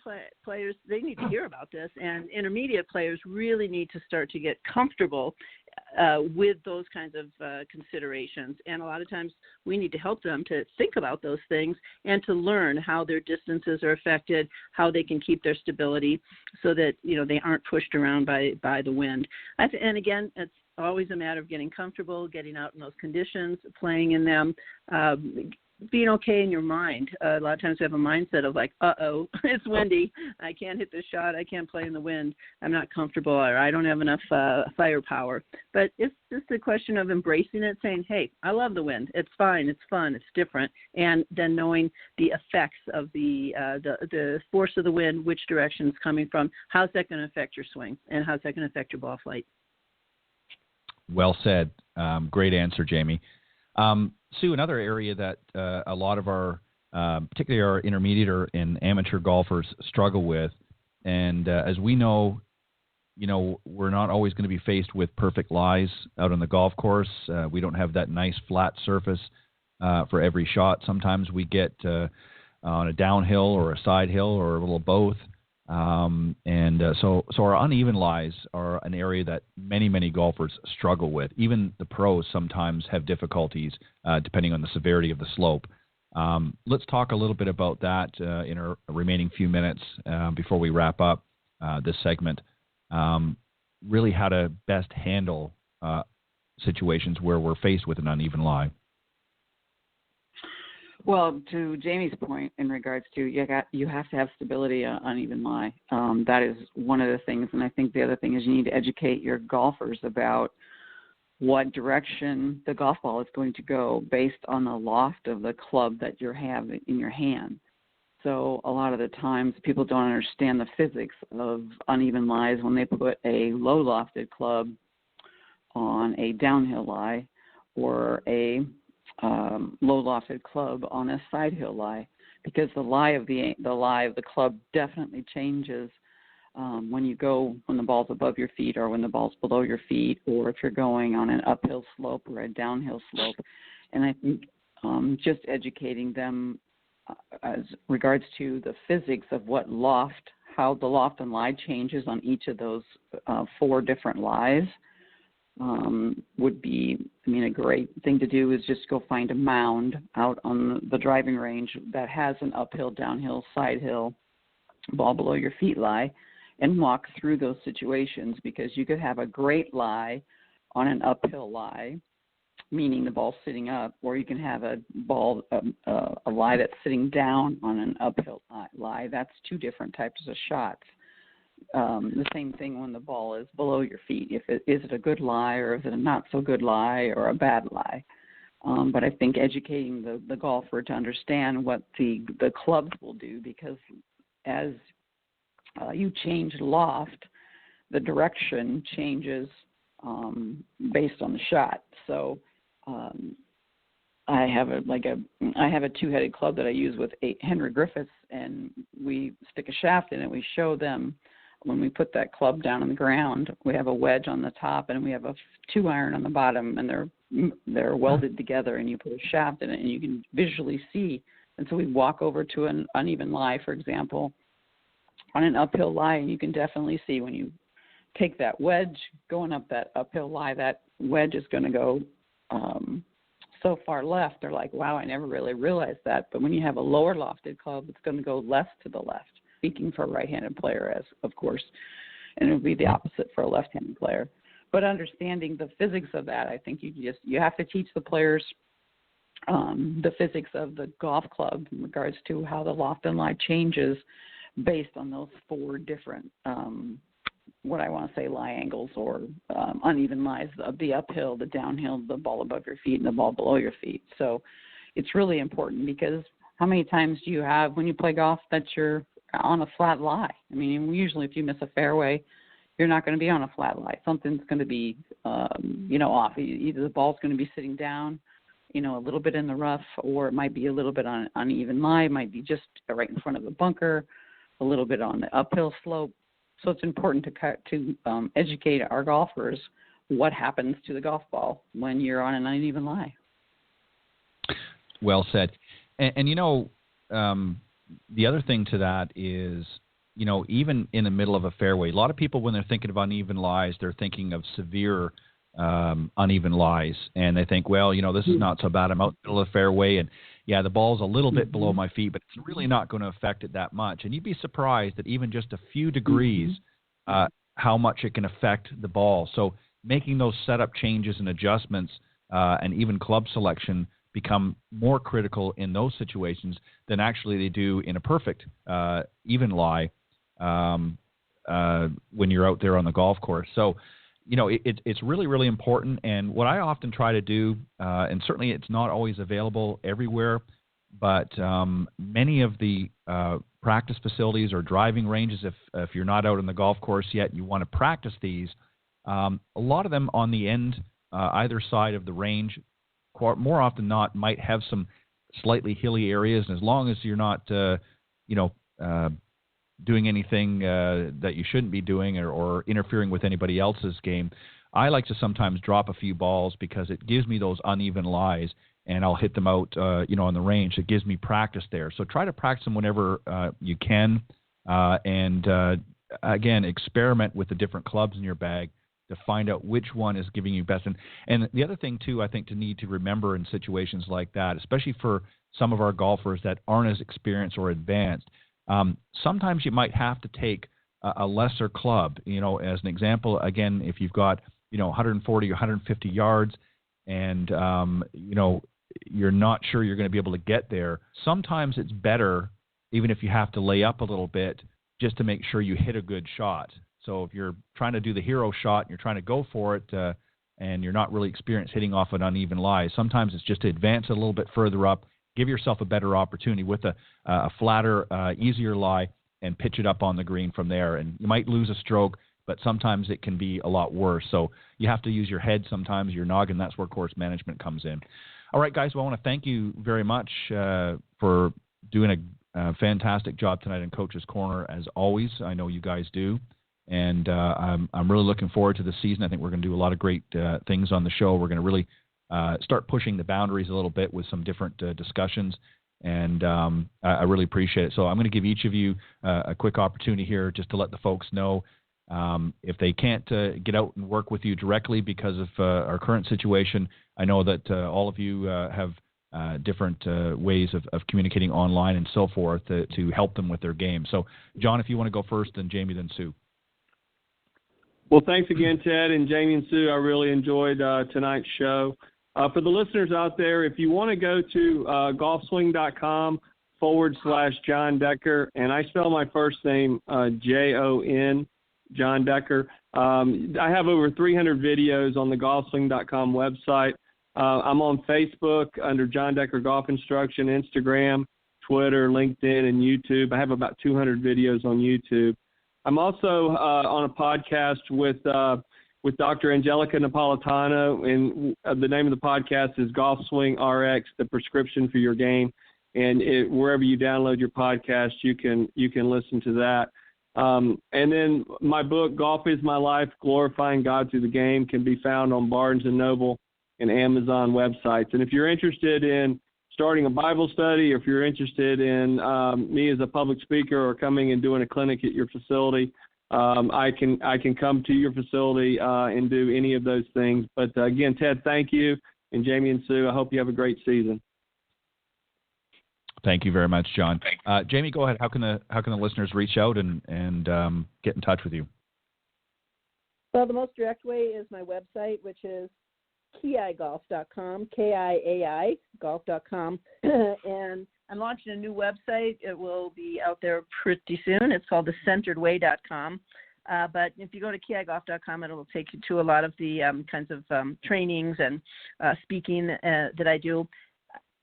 players, they need to hear about this, and intermediate players really need to start to get comfortable with those kinds of considerations. And a lot of times we need to help them to think about those things and to learn how their distances are affected, how they can keep their stability so that, they aren't pushed around by the wind. And again, it's always a matter of getting comfortable, getting out in those conditions, playing in them, being okay in your mind. A lot of times we have a mindset of like, uh-oh, it's windy. I can't hit this shot. I can't play in the wind. I'm not comfortable, or I don't have enough firepower. But it's just a question of embracing it, saying, hey, I love the wind. It's fine. It's fun. It's different. And then knowing the effects of the force of the wind, which direction it's coming from, how's that going to affect your swing, and how's that going to affect your ball flight. Well said. Great answer, Jamie. Sue, another area that a lot of our, particularly our intermediate and amateur golfers struggle with, and as we know, we're not always going to be faced with perfect lies out on the golf course. We don't have that nice flat surface for every shot. Sometimes we get on a downhill or a side hill or a little of both. So our uneven lies are an area that many golfers struggle with. Even the pros sometimes have difficulties depending on the severity of the slope. Let's talk a little bit about that in our remaining few minutes before we wrap up this segment. Really how to best handle situations where we're faced with an uneven lie. Well, to Jamie's point in regards to you have to have stability on uneven lie. That is one of the things, and I think the other thing is you need to educate your golfers about what direction the golf ball is going to go based on the loft of the club that you have in your hand. So a lot of the times people don't understand the physics of uneven lies when they put a low lofted club on a downhill lie or a low lofted club on a side hill lie, because the lie of the club definitely changes when the ball's above your feet or when the ball's below your feet, or if you're going on an uphill slope or a downhill slope. And I think just educating them as regards to the physics of how the loft and lie changes on each of those 4 different lies would be, a great thing to do is just go find a mound out on the driving range that has an uphill, downhill, side hill, ball below your feet lie, and walk through those situations, because you could have a great lie on an uphill lie, meaning the ball's sitting up, or you can have a lie that's sitting down on an uphill lie. That's 2 different types of shots. The same thing when the ball is below your feet. Is it a good lie, or is it a not so good lie, or a bad lie? But I think educating the golfer to understand what the clubs will do, because as you change loft, the direction changes based on the shot. So I have a 2-headed club that I use with 8 Henry Griffiths, and we stick a shaft in it. We show them when we put that club down on the ground, we have a wedge on the top and we have a 2-iron on the bottom, and they're welded together, and you put a shaft in it and you can visually see. And so we walk over to an uneven lie, for example, on an uphill lie, and you can definitely see when you take that wedge going up that uphill lie, that wedge is going to go so far left. They're like, wow, I never really realized that. But when you have a lower lofted club, it's going to go less to the left. Speaking for a right-handed player, as of course, and it would be the opposite for a left-handed player. But understanding the physics of that, I think you have to teach the players the physics of the golf club in regards to how the loft and lie changes based on those 4 different, lie angles or uneven lies of the uphill, the downhill, the ball above your feet, and the ball below your feet. So it's really important, because how many times do you have when you play golf that you're on a flat lie? Usually if you miss a fairway, you're not going to be on a flat lie. Something's going to be, off. Either the ball's going to be sitting down, a little bit in the rough, or it might be a little bit on an uneven lie. It might be just right in front of the bunker, a little bit on the uphill slope. So it's important to educate our golfers what happens to the golf ball when you're on an uneven lie. Well said. And the other thing to that is, even in the middle of a fairway, a lot of people, when they're thinking of uneven lies, they're thinking of severe uneven lies. And they think, well, this is not so bad. I'm out in the middle of the fairway, and yeah, the ball's a little bit below my feet, but it's really not going to affect it that much. And you'd be surprised that even just a few degrees, how much it can affect the ball. So making those setup changes and adjustments and even club selection become more critical in those situations than actually they do in a perfect even lie when you're out there on the golf course. So, it's really, really important. And what I often try to do, and certainly it's not always available everywhere, but many of the practice facilities or driving ranges, if you're not out on the golf course yet, you want to practice these, a lot of them on the end, either side of the range, more often than not, might have some slightly hilly areas. And as long as you're not, doing anything that you shouldn't be doing or interfering with anybody else's game, I like to sometimes drop a few balls because it gives me those uneven lies, and I'll hit them out, on the range. It gives me practice there. So try to practice them whenever you can, and again, experiment with the different clubs in your bag to find out which one is giving you best. And the other thing, too, I think to need to remember in situations like that, especially for some of our golfers that aren't as experienced or advanced, sometimes you might have to take a lesser club. As an example, again, if you've got, 140 or 150 yards and, you're not sure you're going to be able to get there, sometimes it's better, even if you have to lay up a little bit, just to make sure you hit a good shot. So if you're trying to do the hero shot and you're trying to go for it and you're not really experienced hitting off an uneven lie, sometimes it's just to advance it a little bit further up, give yourself a better opportunity with a flatter, easier lie, and pitch it up on the green from there. And you might lose a stroke, but sometimes it can be a lot worse. So you have to use your head sometimes, your noggin. That's where course management comes in. All right, guys, well, I want to thank you very much for doing a fantastic job tonight in Coach's Corner, as always. I know you guys do. And I'm really looking forward to the season. I think we're going to do a lot of great things on the show. We're going to really start pushing the boundaries a little bit with some different discussions, and I really appreciate it. So I'm going to give each of you a quick opportunity here just to let the folks know if they can't get out and work with you directly because of our current situation. I know that all of you have different ways of communicating online and so forth to help them with their game. So, John, if you want to go first, then Jamie, then Sue. Well, thanks again, Ted and Jamie and Sue. I really enjoyed tonight's show. For the listeners out there, if you want to go to golfswing.com/John Decker, and I spell my first name Jon, John Decker. I have over 300 videos on the golfswing.com website. I'm on Facebook under John Decker Golf Instruction, Instagram, Twitter, LinkedIn, and YouTube. I have about 200 videos on YouTube. I'm also on a podcast with Dr. Angelica Napolitano, and the name of the podcast is Golf Swing RX, the prescription for your game. And wherever you download your podcast, you can listen to that. And then my book, Golf is My Life, Glorifying God Through the Game, can be found on Barnes & Noble and Amazon websites. And if you're interested in starting a Bible study, or if you're interested in me as a public speaker or coming and doing a clinic at your facility, I can come to your facility and do any of those things. But again, Ted, thank you, and Jamie and Sue, I hope you have a great season. Thank you very much, John. Jamie, go ahead. How can the listeners reach out and get in touch with you? Well, the most direct way is my website, which is kiaigolf.com, KIAI golf.com, and I'm launching a new website. It will be out there pretty soon. It's called thecenteredway.com. But if you go to kiaigolf.com, it will take you to a lot of the kinds of trainings and speaking that I do.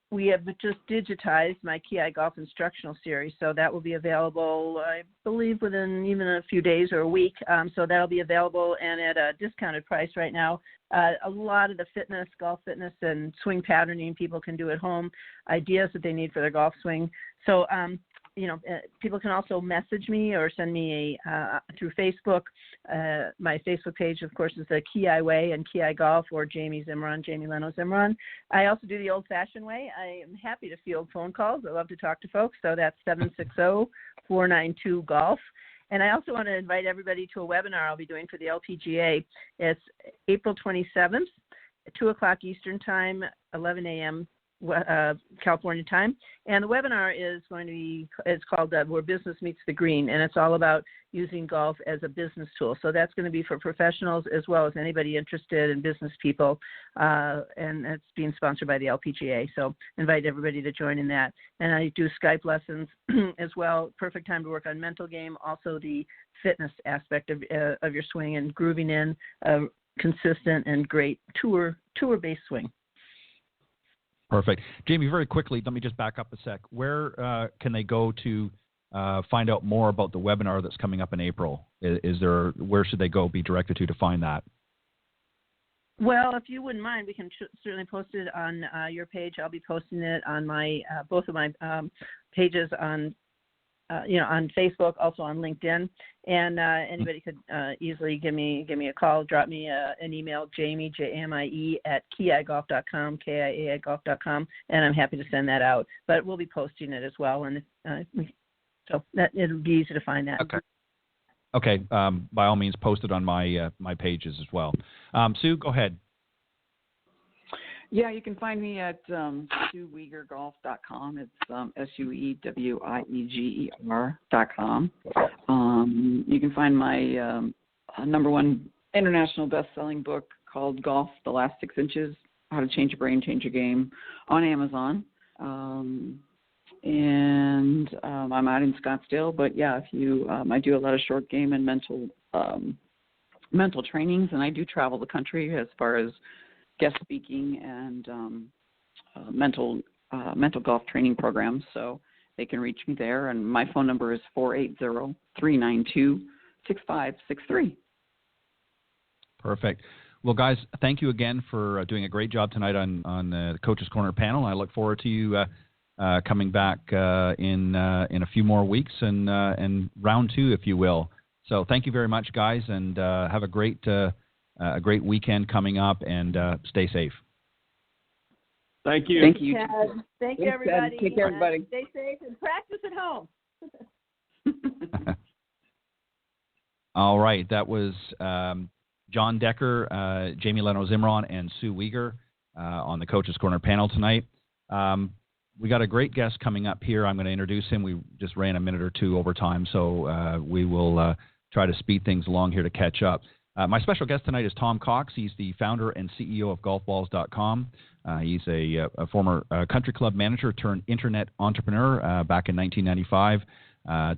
we have just digitized my Ki Golf instructional series, so that will be available, I believe, within even a few days or a week. So that'll be available and at a discounted price right now. A lot of the golf fitness and swing patterning people can do at home, ideas that they need for their golf swing. So, people can also message me or send me through Facebook. My Facebook page, of course, is the Ki Way and Ki Golf, or Jamie Leno Zimron. I also do the old-fashioned way. I am happy to field phone calls. I love to talk to folks, so that's 760-492-GOLF. And I also want to invite everybody to a webinar I'll be doing for the LPGA. It's April 27th, at 2 o'clock Eastern Time, 11 a.m. California time, and the webinar is it's called Where Business Meets the Green, and it's all about using golf as a business tool. So that's going to be for professionals as well as anybody interested in business people, and it's being sponsored by the LPGA. So invite everybody to join in that. And I do Skype lessons as well. Perfect time to work on mental game, also the fitness aspect of your swing and grooving in a consistent and great tour-based swing. Perfect. Jamie, very quickly, let me just back up a sec. Where can they go to find out more about the webinar that's coming up in April? Where should they go, be directed to find that? Well, if you wouldn't mind, we can certainly post it on your page. I'll be posting it on my both of my pages on Facebook, also on LinkedIn, and anybody could easily give me a call, drop me an email, Jamie, Jamie, at kiagolf.com, kiagolf.com, and I'm happy to send that out. But we'll be posting it as well, and so that it'll be easy to find that. Okay. By all means, post it on my pages as well. Sue, go ahead. Yeah, you can find me at SueWiegerGolf.com. It's SueWieger.com. You can find my number one international best-selling book called Golf, The Last 6 Inches, How to Change Your Brain, Change Your Game, on Amazon. And I'm out in Scottsdale, but yeah, I do a lot of short game and mental trainings, and I do travel the country as far as guest speaking and mental golf training programs, so they can reach me there. And my phone number is 480-392-6563. Perfect. Well, guys, thank you again for doing a great job tonight on the Coach's Corner panel. I look forward to you coming back in a few more weeks and round 2, if you will. So thank you very much, guys, and have a great weekend coming up, and stay safe. Thank you. Thank you. Thank you, everybody. Take care, everybody. Stay safe and practice at home. All right. That was John Decker, Jamie Leno Zimron, and Sue Wieger on the Coach's Corner panel tonight. We got a great guest coming up here. I'm going to introduce him. We just ran a minute or two over time, so we will try to speed things along here to catch up. My special guest tonight is Tom Cox. He's the founder and CEO of golfballs.com. He's a former country club manager turned internet entrepreneur back in 1995.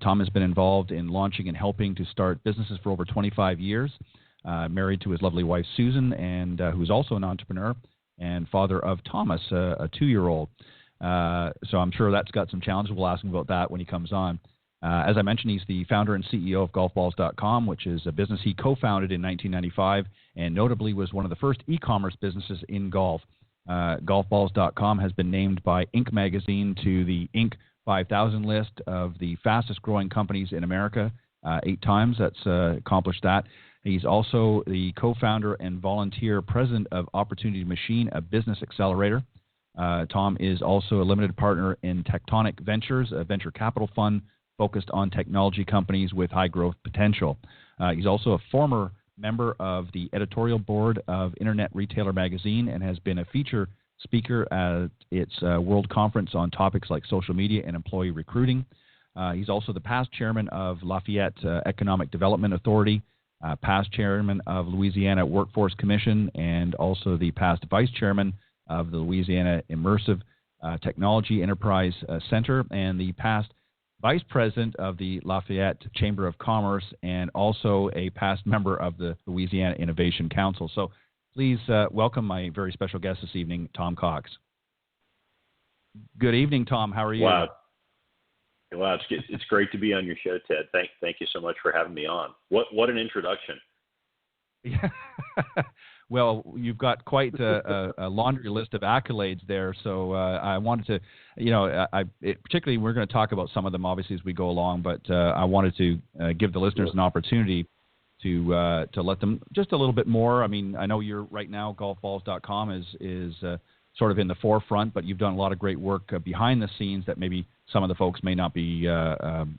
Tom has been involved in launching and helping to start businesses for over 25 years, married to his lovely wife, Susan, and who's also an entrepreneur, and father of Thomas, a 2-year-old. So I'm sure that's got some challenges. We'll ask him about that when he comes on. As I mentioned, he's the founder and CEO of golfballs.com, which is a business he co-founded in 1995 and notably was one of the first e-commerce businesses in golf. Golfballs.com has been named by Inc. magazine to the Inc. 5,000 list of the fastest growing companies in America 8 times. That's accomplished that. He's also the co-founder and volunteer president of Opportunity Machine, a business accelerator. Tom is also a limited partner in Tectonic Ventures, a venture capital fund focused on technology companies with high growth potential. He's also a former member of the editorial board of Internet Retailer magazine and has been a feature speaker at its World Conference on topics like social media and employee recruiting. He's also the past chairman of Lafayette Economic Development Authority, past chairman of Louisiana Workforce Commission, and also the past vice chairman of the Louisiana Immersive Technology Enterprise Center, and the past vice president of the Lafayette Chamber of Commerce, and also a past member of the Louisiana Innovation Council. So please welcome my very special guest this evening, Tom Cox. Good evening, Tom. How are you? Wow. Wow, it's great to be on your show, Ted. Thank you so much for having me on. What an introduction. Yeah. Well, you've got quite a laundry list of accolades there. So I wanted to, particularly we're going to talk about some of them obviously as we go along, but I wanted to give the listeners an opportunity to let them just a little bit more. I mean, I know you're right now, golfballs.com is sort of in the forefront, but you've done a lot of great work behind the scenes that maybe some of the folks may not be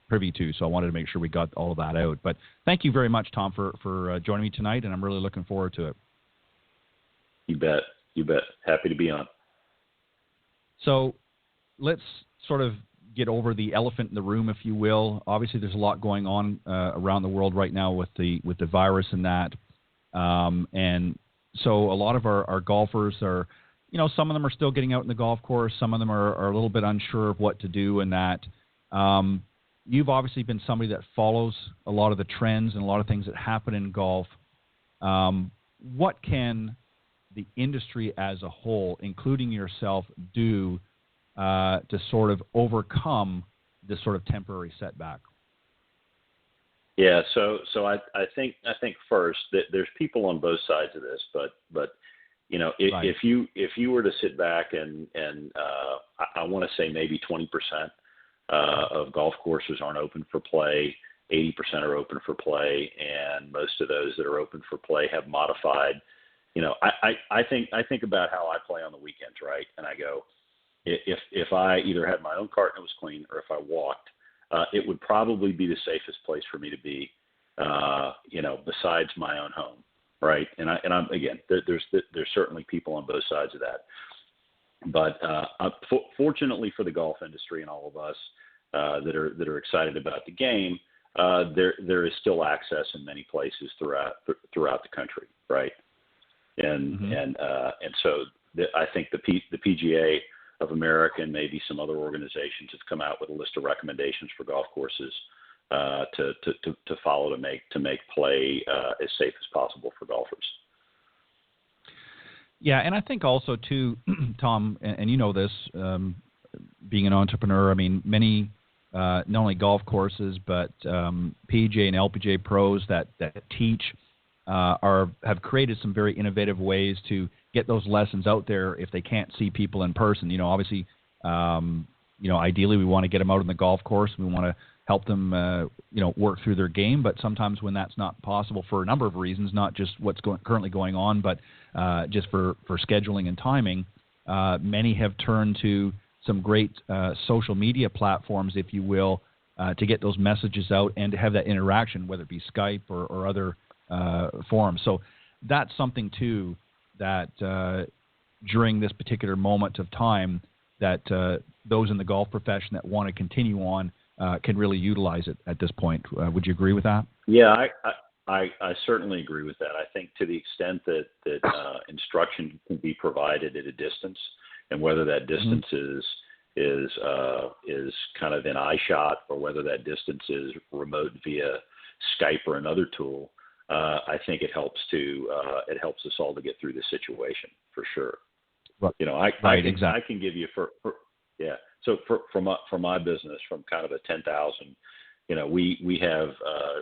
privy to. So I wanted to make sure we got all of that out. But thank you very much, Tom, for joining me tonight, and I'm really looking forward to it. You bet. Happy to be on. So let's sort of get over the elephant in the room, if you will. Obviously, there's a lot going on around the world right now with the virus and that. And so a lot of our golfers are, some of them are still getting out in the golf course. Some of them are a little bit unsure of what to do and that. You've obviously been somebody that follows a lot of the trends and a lot of things that happen in golf. What can the industry as a whole, including yourself, do to sort of overcome this sort of temporary setback? Yeah, so I think first that there's people on both sides of this, but Right. if you were to sit back and I want to say maybe 20% of golf courses aren't open for play, 80% are open for play, and most of those that are open for play have modified. I think about how I play on the weekends, right? And I go, if I either had my own cart and it was clean, or if I walked, it would probably be the safest place for me to be, besides my own home, right? And I'm again, there's certainly people on both sides of that, but fortunately for the golf industry and all of us that are excited about the game, there is still access in many places throughout the country, right? And so I think the PGA of America and maybe some other organizations have come out with a list of recommendations for golf courses to follow to make play as safe as possible for golfers. Yeah, and I think also too, Tom, and you know this, being an entrepreneur. I mean, many not only golf courses but PGA and LPGA pros that teach. Have created some very innovative ways to get those lessons out there if they can't see people in person. Obviously, ideally we want to get them out on the golf course. We want to help them, work through their game. But sometimes when that's not possible for a number of reasons, not just what's currently going on, but just for scheduling and timing, many have turned to some great social media platforms, if you will, to get those messages out and to have that interaction, whether it be Skype or other forums. So that's something too that during this particular moment of time that those in the golf profession that want to continue on can really utilize it at this point. Would you agree with that? Yeah, I certainly agree with that. I think to the extent that instruction can be provided at a distance, and whether that distance is kind of in iShot or whether that distance is remote via Skype or another tool, I think it helps us all to get through the situation for sure. Right. I can give you So for my business, from kind of a 10,000, we have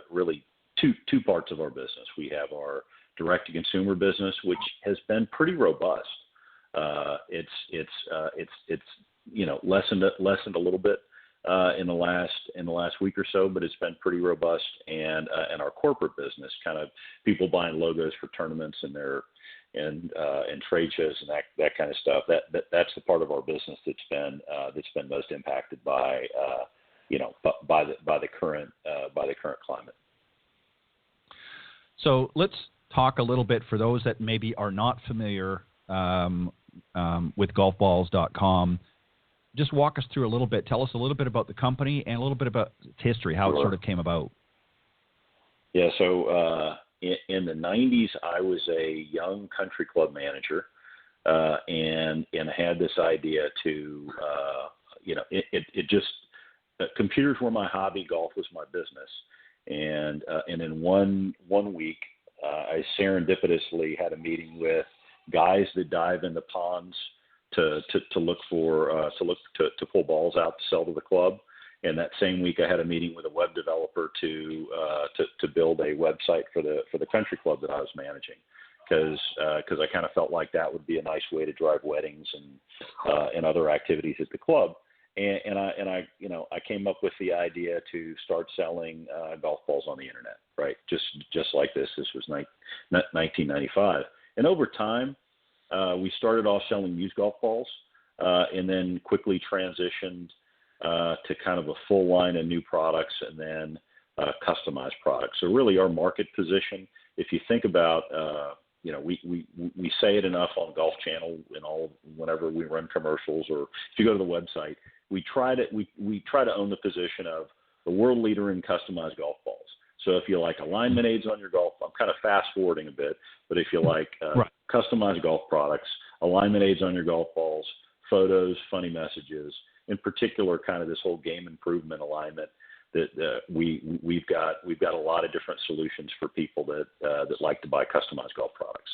really two parts of our business. We have our direct to consumer business, which has been pretty robust. It's lessened a little bit in the last week or so, but it's been pretty robust. And our corporate business, kind of people buying logos for tournaments and trade shows and that kind of stuff. That's the part of our business that's been most impacted by the current climate. So let's talk a little bit for those that maybe are not familiar with golfballs.com. Just walk us through a little bit. Tell us a little bit about the company and a little bit about its history, how it sort of came about. Yeah, so in the 90s, I was a young country club manager, and had this idea to, computers were my hobby, golf was my business, and in one week, I serendipitously had a meeting with guys that dive in the ponds to look to pull balls out to sell to the club. And that same week, I had a meeting with a web developer to build a website for the country club that I was managing, because I kind of felt like that would be a nice way to drive weddings and other activities at the club. And I came up with the idea to start selling golf balls on the internet, right? Just like this. This was 1995, and over time, we started off selling used golf balls, and then quickly transitioned to kind of a full line of new products, and then customized products. So really, our market position, if you think about, we say it enough on Golf Channel and all whenever we run commercials, or if you go to the website, we try to own the position of the world leader in customized golf balls. So if you like alignment aids on your golf, I'm kind of fast forwarding a bit, but if you like customized golf products, alignment aids on your golf balls, photos, funny messages, in particular, kind of this whole game improvement alignment, that we've got a lot of different solutions for people that like to buy customized golf products.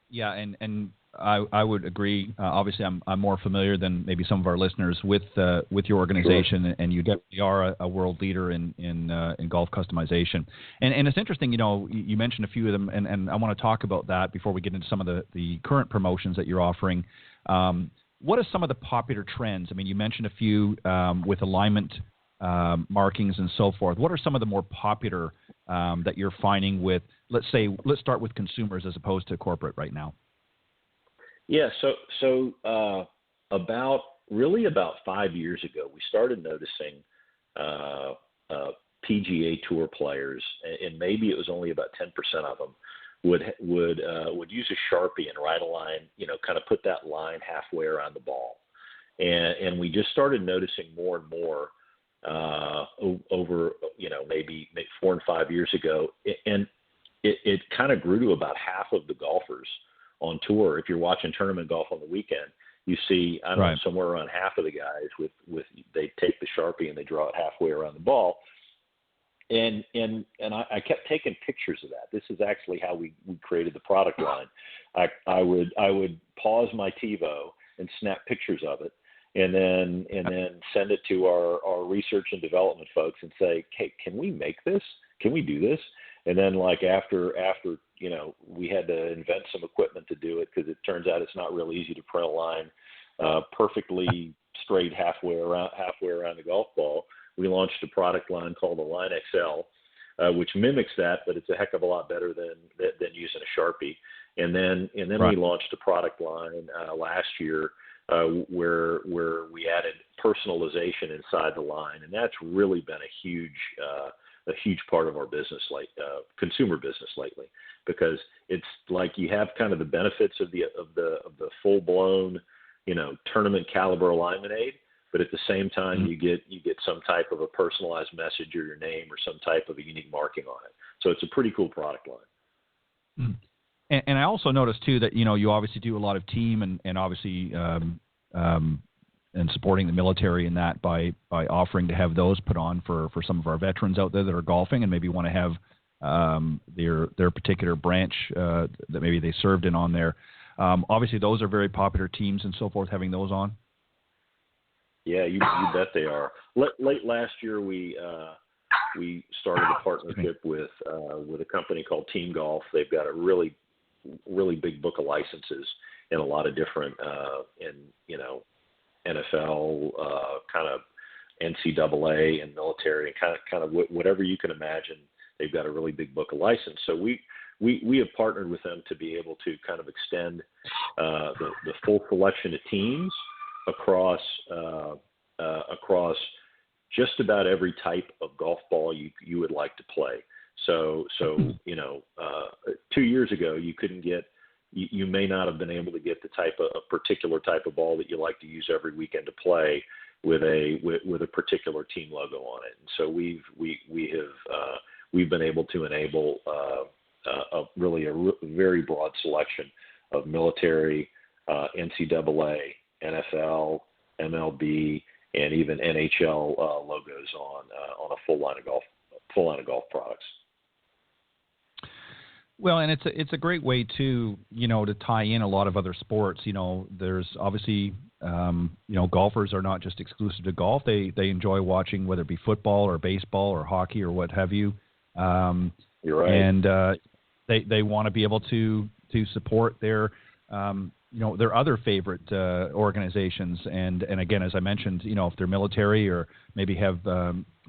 Yeah, and I would agree. Obviously, I'm more familiar than maybe some of our listeners with your organization, sure. And you definitely are a world leader in golf customization. And it's interesting, you mentioned a few of them, and I want to talk about that before we get into some of the current promotions that you're offering. What are some of the popular trends? I mean, you mentioned a few with alignment markings and so forth. What are some of the more popular that you're finding with, let's start with consumers as opposed to corporate right now? Yeah, so about 5 years ago, we started noticing PGA Tour players, and maybe it was only about 10% of them, would use a Sharpie and write a line, kind of put that line halfway around the ball, and we just started noticing more and more over maybe 4 and 5 years ago, and it kind of grew to about half of the golfers on tour. If you're watching tournament golf on the weekend, you see, I don't know, somewhere around half of the guys with they take the Sharpie and they draw it halfway around the ball. And I kept taking pictures of that. This is actually how we created the product line. I would pause my TiVo and snap pictures of it, and then send it to our research and development folks and say, hey, can we make this? Can we do this? And then after we had to invent some equipment to do it, because it turns out it's not real easy to print a line perfectly straight halfway around the golf ball. We launched a product line called the Line XL, which mimics that, but it's a heck of a lot better than using a Sharpie. And then we launched a product line last year where we added personalization inside the line, and that's really been a huge part of our business, consumer business lately, because it's like you have kind of the benefits of the full blown, tournament caliber alignment aid, but at the same time you get some type of a personalized message or your name or some type of a unique marking on it. So it's a pretty cool product line. And I also noticed too that you obviously do a lot of team and obviously and supporting the military in that by offering to have those put on for some of our veterans out there that are golfing and maybe want to have their particular branch that maybe they served in on there. Obviously, those are very popular teams and so forth, having those on. Yeah, you bet they are. Late last year, we started a partnership with a company called Team Golf. They've got a really big book of licenses in a lot of different NFL, kind of NCAA and military, and kind of whatever you can imagine. They've got a really big book of license. So we have partnered with them to be able to kind of extend the full collection of teams across just about every type of golf ball you would like to play. So 2 years ago you couldn't get. You may not have been able to get the particular type of ball that you like to use every weekend to play with a particular team logo on it. And so we've been able to enable a very broad selection of military, NCAA, NFL, MLB, and even NHL logos on a full line of golf products. Well, and it's a great way to tie in a lot of other sports. There's obviously golfers are not just exclusive to golf. They enjoy watching whether it be football or baseball or hockey or what have you. You're right. And they want to be able to support their their other favorite organizations. And again, as I mentioned, if they're military or maybe have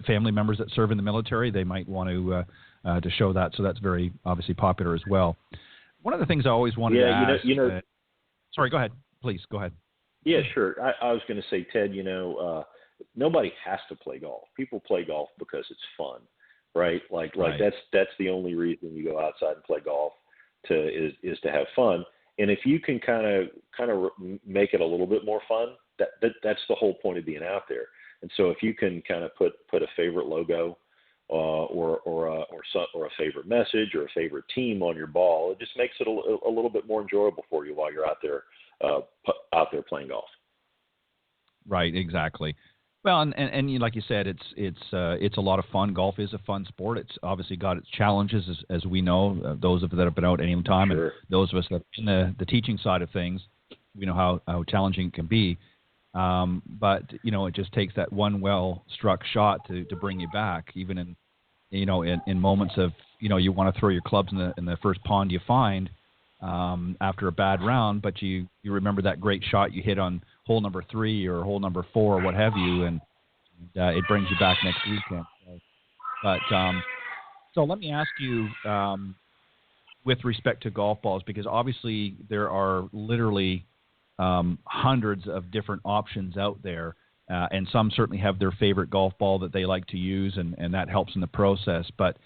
family members that serve in the military, they might want to show that. So that's very obviously popular as well. One of the things I always wanted to ask. Sorry, go ahead. Please go ahead. Yeah, sure. I was going to say, Ted, nobody has to play golf. People play golf because it's fun, right? Like that's the only reason you go outside and play golf is to have fun. And if you can kind of make it a little bit more fun, that's the whole point of being out there. And so if you can kind of put a favorite logo or a favorite message or a favorite team on your ball, it just makes it a little bit more enjoyable for you while you're out there playing golf. Right, exactly. Well, and like you said, it's a lot of fun. Golf is a fun sport. It's obviously got its challenges, as we know. Those of us that have been out any time, sure. And those of us that are in the teaching side of things, we know how challenging it can be. But it just takes that one well-struck shot to bring you back, even in moments of you want to throw your clubs in the first pond you find after a bad round, but you remember that great shot you hit on hole number 3 or hole number 4 or what have you, and it brings you back next weekend. So let me ask you, with respect to golf balls, because obviously there are literally hundreds of different options out there, and some certainly have their favorite golf ball that they like to use, and that helps in the process. But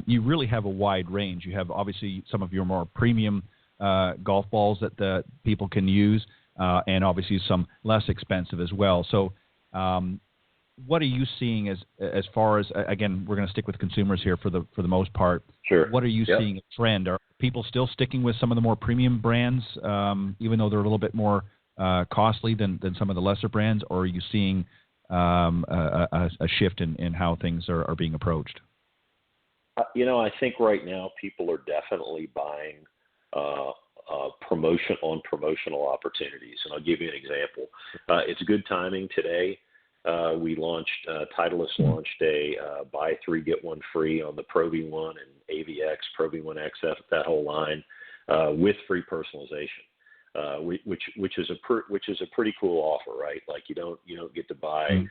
you really have a wide range. You have obviously some of your more premium golf balls that people can use, and obviously some less expensive as well. So what are you seeing as far as, again, we're going to stick with consumers here for the most part. Sure. What are you seeing a trend? Are people still sticking with some of the more premium brands, even though they're a little bit more costly than some of the lesser brands, or are you seeing a shift in how things are being approached? I think right now people are definitely buying promotional opportunities, and I'll give you an example. It's good timing today. We launched Titleist launched a buy 3 get 1 free on the Pro V1 and AVX, Pro V1 XF, that whole line, with free personalization. Which is a pretty cool offer, right? Like you don't get to buy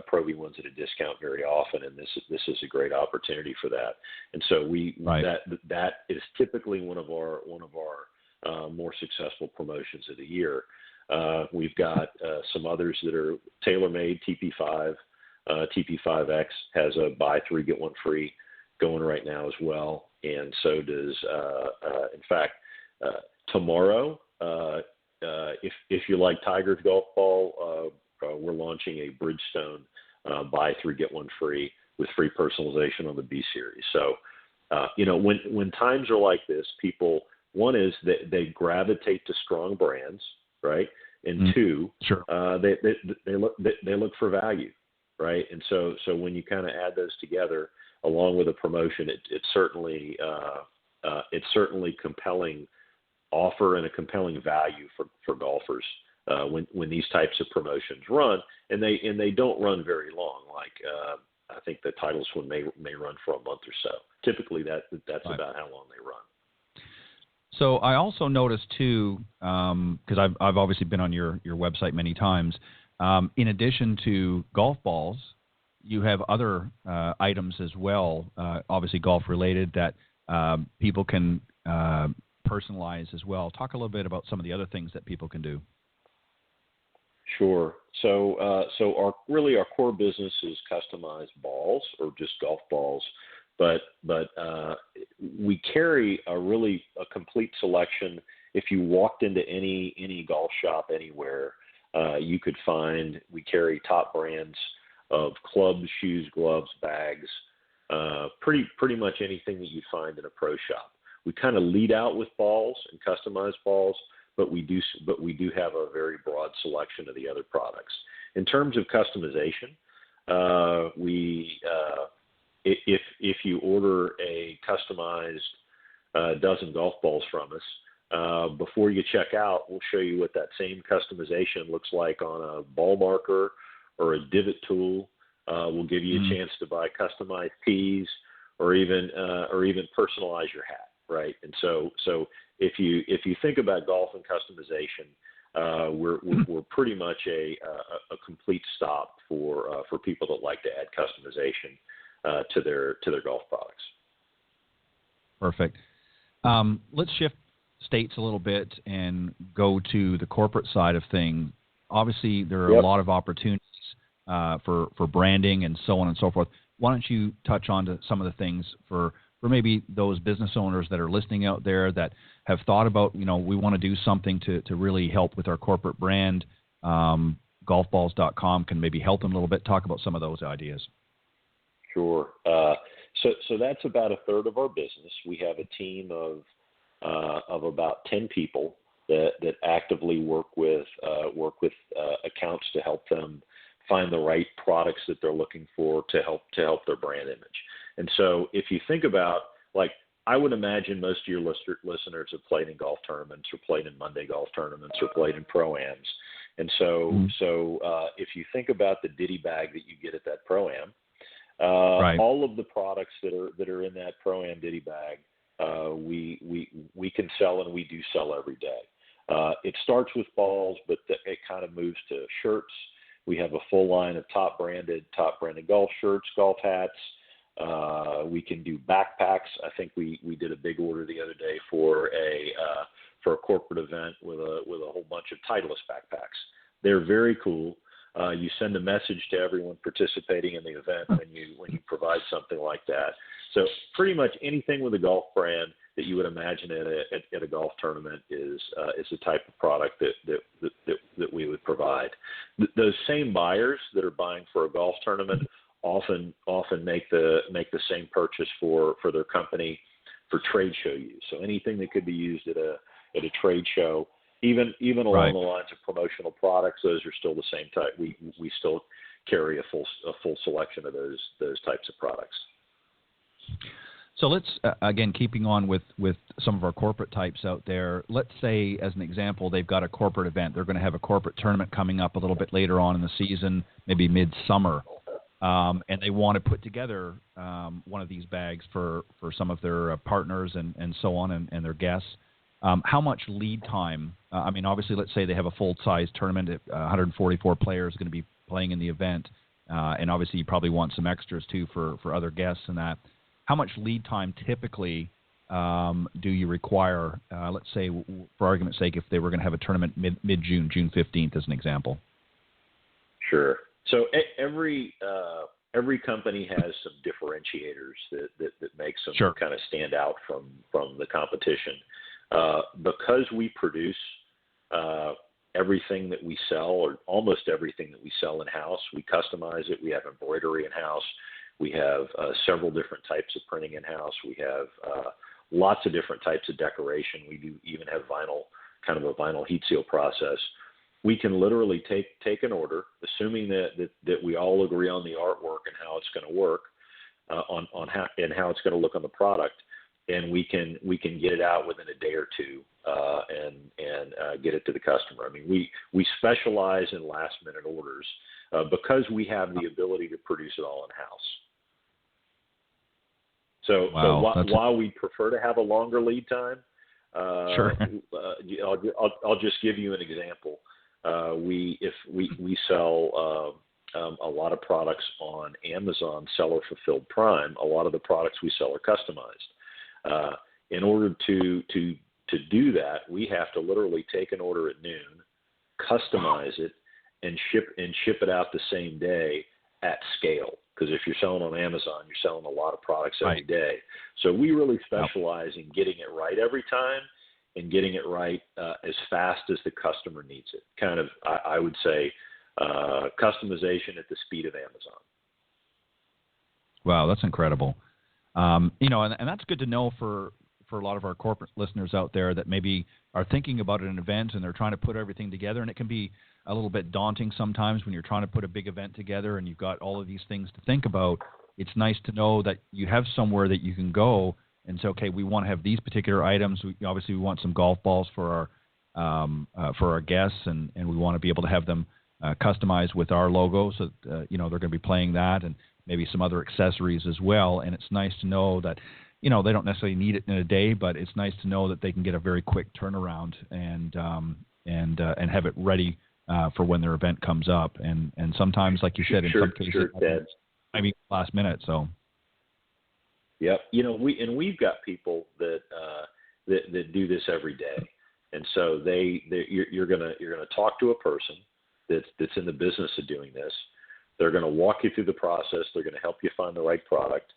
Pro V1s at a discount very often, and this is a great opportunity for that. And so that is typically one of our more successful promotions of the year. We've got some others that are tailor-made. TP5, TP5X has a buy 3 get 1 free going right now as well, and so does in fact. Tomorrow, if you like Tiger's golf ball, we're launching a Bridgestone buy 3 get 1 free with free personalization on the B series. So, when times are like this, people, one is that they gravitate to strong brands, right? And two, sure. they look for value, right? And so when you kind of add those together along with a promotion, it's certainly compelling offer and a compelling value for golfers when these types of promotions run, and they don't run very long. Like I think the Titleist one may run for a month or so. Typically, that's right. About how long they run. So I also noticed too, because I've obviously been on your website many times. In addition to golf balls, you have other items as well, obviously golf related, that people can personalize as well. Talk a little bit about some of the other things that people can do. Sure. So our core business is customized balls or just golf balls, but we carry a complete selection. If you walked into any golf shop anywhere, you could find we carry top brands of clubs, shoes, gloves, bags, pretty much anything that you'd find in a pro shop. We kind of lead out with balls and customized balls, but we do have a very broad selection of the other products. In terms of customization, if you order a custom customized dozen golf balls from us. Before you check out, we'll show you what that same customization looks like on a ball marker or a divot tool. We'll give you a chance to buy customized tees or even personalize your hat, right? And so if you think about golf and customization, we're pretty much a complete stop for people that like to add customization to their golf products. Perfect. Let's shift states a little bit and go to the corporate side of things. Obviously, there are a lot of opportunities for branding and so on and so forth. Why don't you touch on to some of the things for maybe those business owners that are listening out there that have thought about, we want to do something to really help with our corporate brand. Golfballs.com can maybe help them a little bit. Talk about some of those ideas. Sure. So that's about a third of our business. We have a team of about 10 people that actively work with accounts to help them find the right products that they're looking for to help their brand image. And so if you think about, like, I would imagine most of your listeners have played in golf tournaments or played in Monday golf tournaments or played in Pro-Ams. And so if you think about the ditty bag that you get at that Pro-Am, all of the products that are in that Pro-Am ditty bag, we can sell, and we do sell every day. It starts with balls, but it kind of moves to shirts. We have a full line of top branded golf shirts, golf hats. We can do backpacks. I think we did a big order the other day for a corporate event with a whole bunch of Titleist backpacks. They're very cool. You send a message to everyone participating in the event when you provide something like that. So pretty much anything with a golf brand that you would imagine at a golf tournament is the type of product that we would provide. Those same buyers that are buying for a golf tournament often make the same purchase for their company for trade show use. So anything that could be used at a trade show, even along the lines of promotional products, those are still the same type. We still carry a full selection of those types of products. So let's, again, keeping on with some of our corporate types out there, let's say, as an example, they've got a corporate event. They're going to have a corporate tournament coming up a little bit later on in the season, maybe midsummer, and they want to put together one of these bags for some of their partners and so on and their guests. How much lead time? Obviously, let's say they have a full-size tournament, 144 players going to be playing in the event, and obviously you probably want some extras too for other guests and that. How much lead time typically do you require, let's say, for argument's sake, if they were going to have a tournament mid-June, June 15th as an example? Sure. So every company has some differentiators that makes them kind of stand out from the competition. Because we produce everything that we sell, or almost everything that we sell in-house, we customize it. We have embroidery in-house. We have several different types of printing in-house. We have lots of different types of decoration. We do even have vinyl, kind of a vinyl heat seal process. We can literally take an order, assuming that we all agree on the artwork and how it's going to work, on how it's going to look on the product, and we can get it out within a day or two and get it to the customer. I mean, we specialize in last-minute orders because we have the ability to produce it all in-house. So while we prefer to have a longer lead time, I'll just give you an example. We sell a lot of products on Amazon Seller Fulfilled Prime. A lot of the products we sell are customized. In order to do that, we have to literally take an order at noon, customize it, and ship it out the same day at scale. Because if you're selling on Amazon, you're selling a lot of products every day. So we really specialize in getting it right every time and getting it right as fast as the customer needs it. Kind of, I would say, customization at the speed of Amazon. Wow, that's incredible. And that's good to know for a lot of our corporate listeners out there that maybe are thinking about an event and they're trying to put everything together, and it can be a little bit daunting sometimes when you're trying to put a big event together and you've got all of these things to think about. It's nice to know that you have somewhere that you can go and say, okay, we want to have these particular items. Obviously we want some golf balls for our guests, and we want to be able to have them customized with our logo, so they're going to be playing that, and maybe some other accessories as well. And it's nice to know that they don't necessarily need it in a day, but it's nice to know that they can get a very quick turnaround and have it ready for when their event comes up. And sometimes, like you said, in some cases, maybe last minute. So. Yep. We've got people that do this every day, and so you're gonna talk to a person that's in the business of doing this. They're going to walk you through the process. They're going to help you find the right product,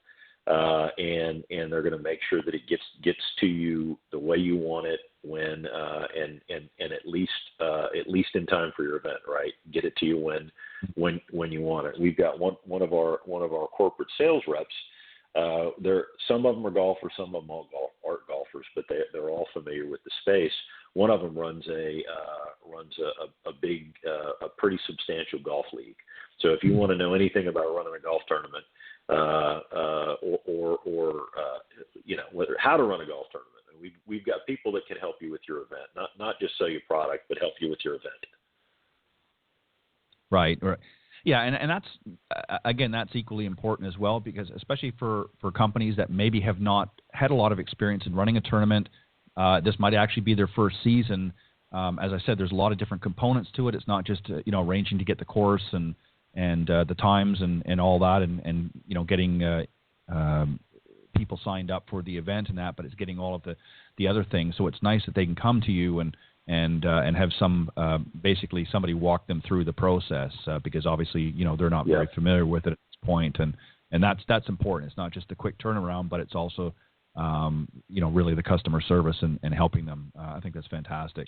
and they're going to make sure that it gets to you the way you want it when and at least in time for your event. Right, get it to you when you want it. We've got one of our corporate sales reps. Some of them are golfers, some of them aren't golfers, but they're all familiar with the space. One of them runs a big, a pretty substantial golf league. So if you want to know anything about running a golf tournament, whether how to run a golf tournament, we've got people that can help you with your event, not just sell your product, but help you with your event. Right. Yeah, and that's equally important as well, because especially for companies that maybe have not had a lot of experience in running a tournament, this might actually be their first season. As I said, there's a lot of different components to it. It's not just arranging to get the course and the times and all that, and getting people signed up for the event and that, but it's getting all of the other things. So it's nice that they can come to you and have basically somebody walk them through the process, because obviously they're not very familiar with it at this point, and that's important. It's not just a quick turnaround, but it's also really the customer service and helping them. I think that's fantastic,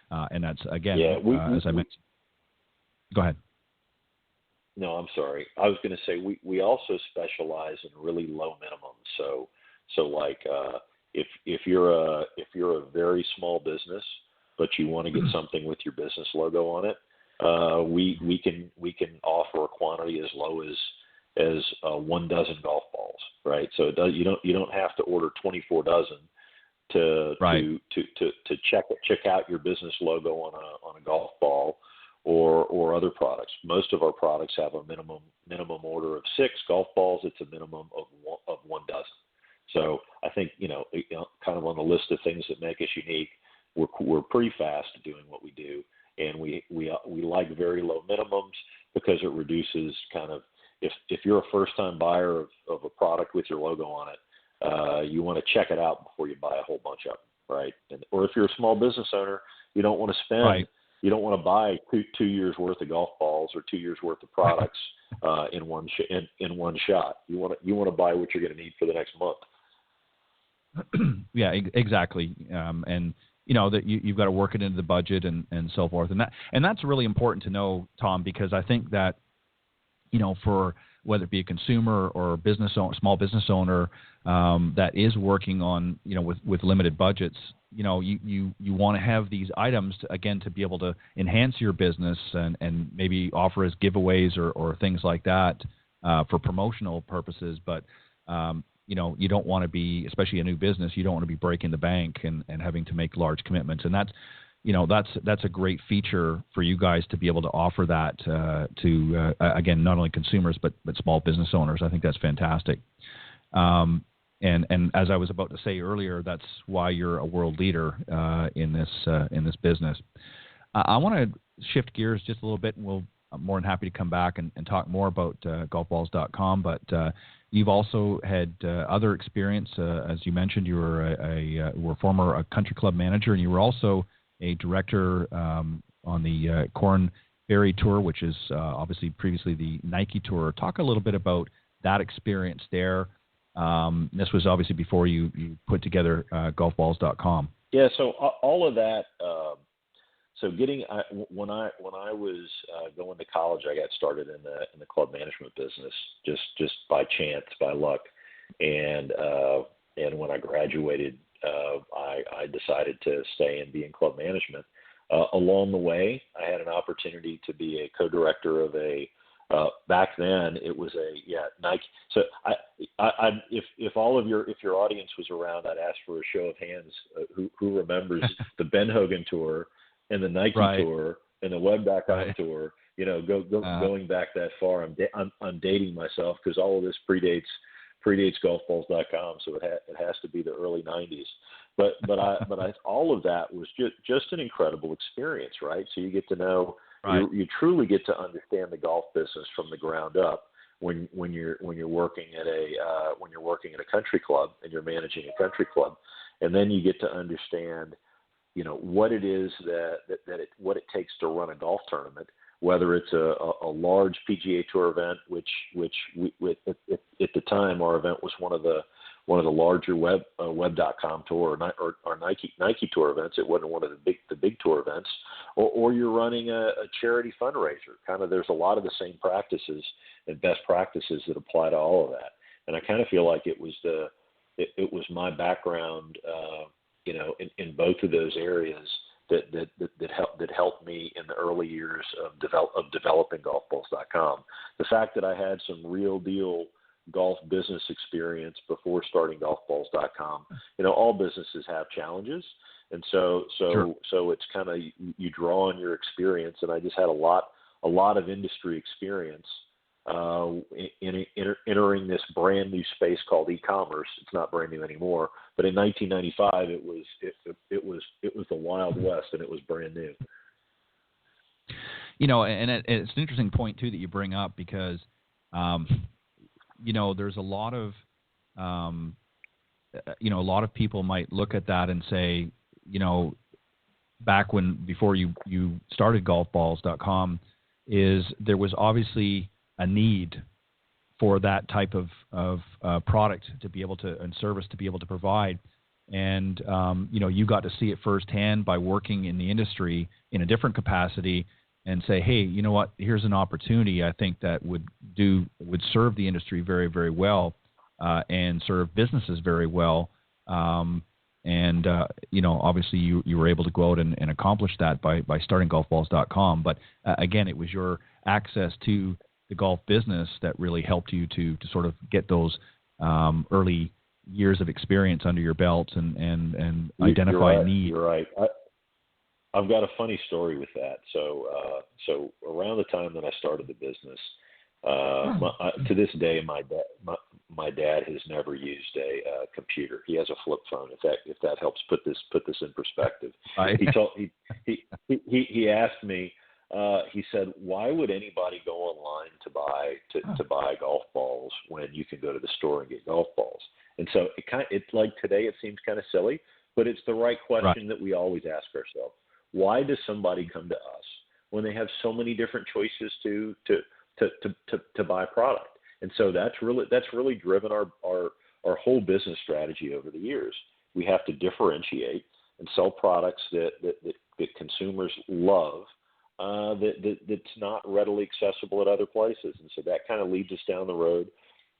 and that's again as I mentioned. Go ahead. No, I'm sorry. I was going to say we also specialize in really low minimums. So like if you're a very small business, but you want to get something with your business logo on it, we can offer a quantity as low as 1 dozen golf balls, right? So you don't have to order 24 dozen to check out your business logo on a golf ball or other products. Most of our products have a minimum order of 6 golf balls. It's a minimum of 1 dozen. So I think kind of on the list of things that make us unique, we're pretty fast at doing what we do, and we like very low minimums because it reduces kind of if you're a first time buyer of a product with your logo on it, you want to check it out before you buy a whole bunch of them, right? Or if you're a small business owner, you don't want to spend. Right. You don't want to buy 2 years worth of golf balls or 2 years worth of products in one shot. You want to buy what you're going to need for the next month. Yeah, exactly. And that you've got to work it into the budget and so forth. And that's really important to know, Tom, because I think that for whether it be a consumer or a small business owner that is working on with limited budgets, you want to have these items to be able to enhance your business and maybe offer as giveaways or things like that for promotional purposes. But you don't want to be, especially a new business, you don't want to be breaking the bank and having to make large commitments. And that's a great feature for you guys to be able to offer that to again, not only consumers but small business owners. I think that's fantastic. And as I was about to say earlier, that's why you're a world leader in this business. I want to shift gears just a little bit, and I'm more than happy to come back and talk more about golfballs.com. But you've also had other experience, as you mentioned. You were a former country club manager, and you were also a director on the Corn Ferry Tour, which is obviously previously the Nike Tour. Talk a little bit about that experience there. This was obviously before you put together golfballs.com. Yeah, so all of that. So when I was going to college, I got started in the club management business just by chance, by luck, and when I graduated, I decided to stay and be in club management. Along the way, I had an opportunity to be a co-director of back then it was Nike. So if your audience was around, I'd ask for a show of hands who remembers the Ben Hogan tour and the Nike tour and the Web.com tour. You know, going back that far. I'm dating myself because all of this predates golfballs.com, so it has to be the early 90s. But all of that was just an incredible experience, right? So you get to know, you truly get to understand the golf business from the ground up when you're working at a country club and you're managing a country club, and then you get to understand, you know, what it is what it takes to run a golf tournament, whether it's a large PGA Tour event, which at the time our event was one of the larger Web.com tour or Nike Tour events. It wasn't one of the big tour events, or you're running a charity fundraiser. Kind of, there's a lot of the same practices and best practices that apply to all of that. And I kind of feel like it was my background, you know, in both of those areas that helped me in the early years of developing golfballs.com. The fact that I had some real deal golf business experience before starting golfballs.com. You know, all businesses have challenges, and so it's kind of, you draw on your experience, and I just had a lot of industry experience in entering this brand new space called e-commerce. It's not brand new anymore, but in 1995 it was the Wild West, and it was brand new. You know, and it's an interesting point too that you bring up, because you know, there's a lot of you know, a lot of people might look at that and say, you know, before you started golfballs.com, there was obviously a need for that type of product to be able to, and service to be able to provide. And, you know, you got to see it firsthand by working in the industry in a different capacity and say, hey, you know what, here's an opportunity I think that would serve the industry very, very well, and serve businesses very well. And, you know, obviously you were able to go out and accomplish that by starting golfballs.com. But again, it was your access to the golf business that really helped you to sort of get those early years of experience under your belt and identify need. You're right. I've got a funny story with that. So around the time that I started the business, to this day, my dad has never used a computer. He has a flip phone. If that helps put this in perspective. Right. He asked me. He said, "Why would anybody go online to buy golf balls when you can go to the store and get golf balls?" And so it's like today it seems kind of silly, but it's the right question that we always ask ourselves. Why does somebody come to us when they have so many different choices to buy product? And so that's really driven our whole business strategy over the years. We have to differentiate and sell products that consumers love, that's not readily accessible at other places. And so that kind of leads us down the road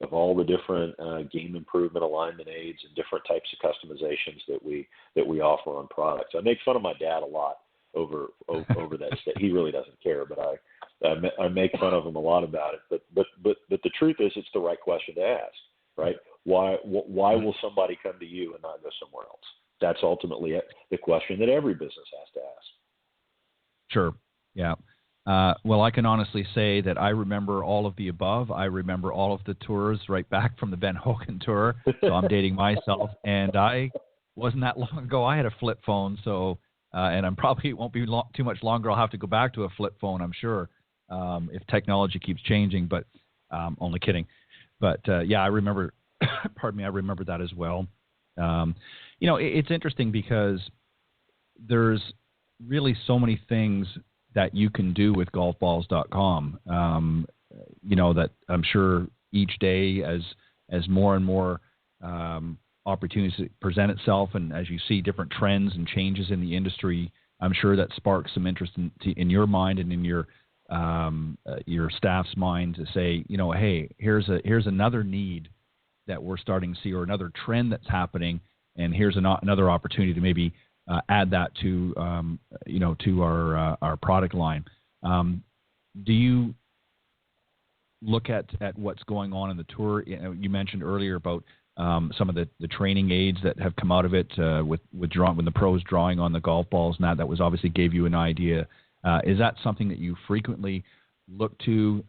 of all the different game improvement alignment aids and different types of customizations that we offer on products. I make fun of my dad a lot over that. He really doesn't care, but I make fun of him a lot about it. But the truth is, it's the right question to ask, right? Why will somebody come to you and not go somewhere else? That's ultimately the question that every business has to ask. Sure. Yeah. Well, I can honestly say that I remember all of the above. I remember all of the tours right back from the Ben Hogan tour. So I'm dating myself. And I wasn't that long ago. I had a flip phone. So, and I'm probably, it won't be too much longer. I'll have to go back to a flip phone, I'm sure, if technology keeps changing. But only kidding. But yeah, I remember. Pardon me. I remember that as well. You know, it's interesting because there's really so many things that you can do with golfballs.com. You know, that I'm sure each day as more and more opportunities present itself, and as you see different trends and changes in the industry, I'm sure that sparks some interest in your mind and in your staff's mind to say, you know, hey, here's another need that we're starting to see, or another trend that's happening, and here's another opportunity to maybe add that to to our product line. Do you look at what's going on in the tour? You mentioned earlier about some of the training aids that have come out of it with when the pros drawing on the golf balls, and that was obviously gave you an idea. Is that something that you frequently look to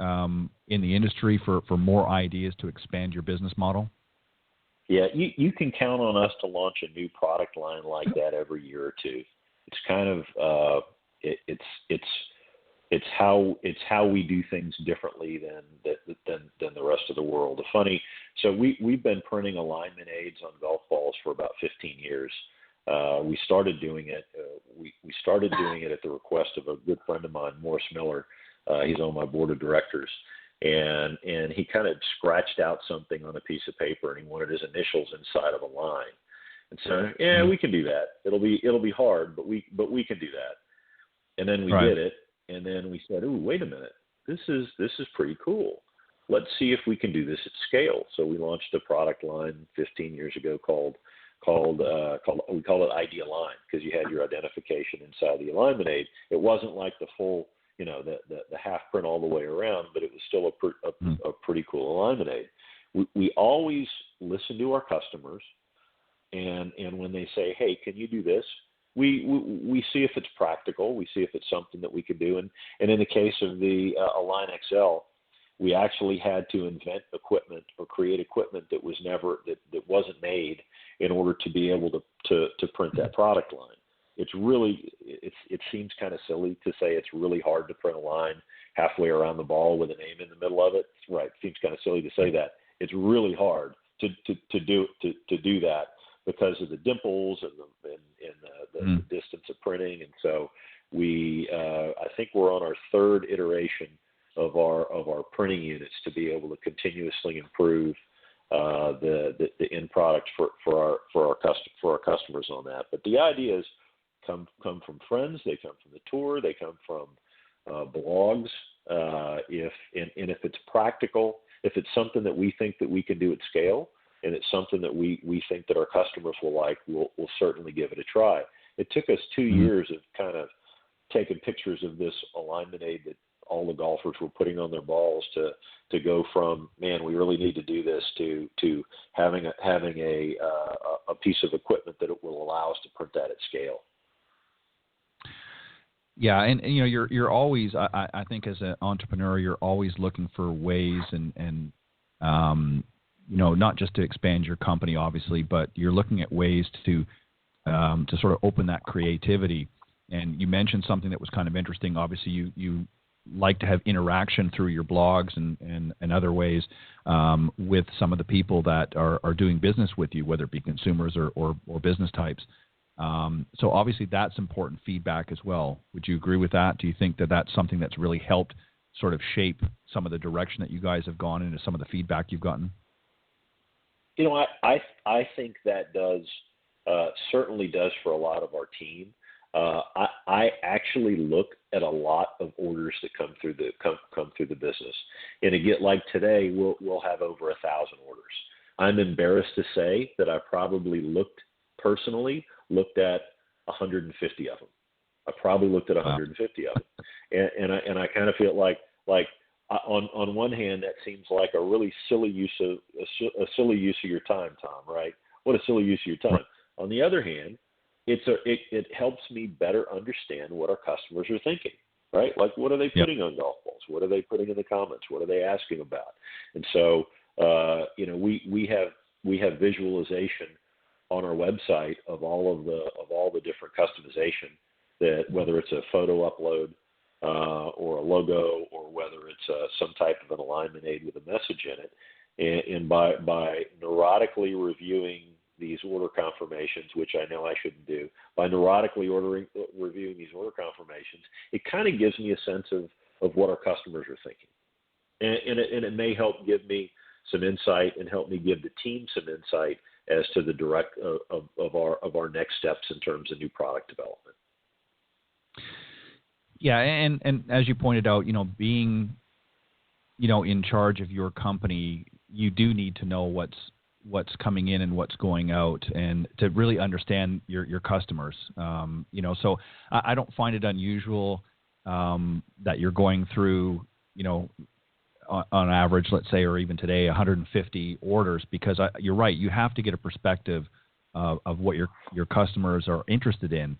in the industry for more ideas to expand your business model? Yeah, you can count on us to launch a new product line like that every year or two. It's kind of it's how we do things differently than the rest of the world. So we've been printing alignment aids on golf balls for about 15 years. We started doing it. We started doing it at the request of a good friend of mine, Morris Miller. He's on my board of directors, and he kind of scratched out something on a piece of paper, and he wanted his initials inside of a line. And so, yeah, we can do that. It'll be hard, but we can do that. And then we did it, and then we said, "Ooh, wait a minute, this is pretty cool. Let's see if we can do this at scale." So we launched a product line 15 years ago called we call it ID Align, because you had your identification inside the alignment aid. It wasn't like the full, the half print all the way around, but it was still a pretty cool alignment aid. We always listen to our customers, and when they say, "Hey, can you do this?" We see if it's practical. We see if it's something that we could do. And in the case of the Align XL, we actually had to invent equipment or create equipment that wasn't made in order to be able to print that product line. It seems kind of silly to say it's really hard to print a line halfway around the ball with a name in the middle of it. Right. It seems kind of silly to say that. It's really hard to do that, because of the dimples and the distance of printing. And so I think we're on our third iteration of our printing units to be able to continuously improve the end product for our customers on that. But the ideas come from friends. They come from the tour. They come from blogs. If it's practical, if it's something that we think that we can do at scale, and it's something that we think that our customers will like, we'll certainly give it a try. It took us 2 years of kind of taking pictures of this alignment aid that all the golfers were putting on their balls to go from, man, we really need to do this, to having a piece of equipment that it will allow us to print that at scale. Yeah, and you're always, I think as an entrepreneur, you're always looking for ways and not just to expand your company, obviously, but you're looking at ways to sort of open that creativity. And you mentioned something that was kind of interesting. Obviously, you like to have interaction through your blogs and other ways with some of the people that are doing business with you, whether it be consumers or business types. So obviously that's important feedback as well. Would you agree with that? Do you think that that's something that's really helped sort of shape some of the direction that you guys have gone into, some of the feedback you've gotten? I think that certainly does for a lot of our team. I actually look at a lot of orders that come through the business, and again, like today, we'll have over 1,000 orders. I'm embarrassed to say that I probably looked at 150 of them. I probably looked at 150 of them, and I kind of feel like on one hand, that seems like a really silly use of your time, Tom. Right? What a silly use of your time. Right. On the other hand, it helps me better understand what our customers are thinking. Right? Like, what are they putting on golf balls? What are they putting in the comments? What are they asking about? And so, we have visualization on our website of all the different customization, that whether it's a photo upload or a logo, or whether it's some type of an alignment aid with a message in it, and by neurotically reviewing these order confirmations, which I know I shouldn't do, by neurotically reviewing these order confirmations, it kind of gives me a sense of what our customers are thinking, and it may help give me some insight and help me give the team some insight as to the direct of our next steps in terms of new product development. Yeah, and as you pointed out, being, in charge of your company, you do need to know what's coming in and what's going out, and to really understand your customers. So I don't find it unusual that you're going through, on average, let's say, or even today, 150 orders, because you're right. You have to get a perspective of what your customers are interested in,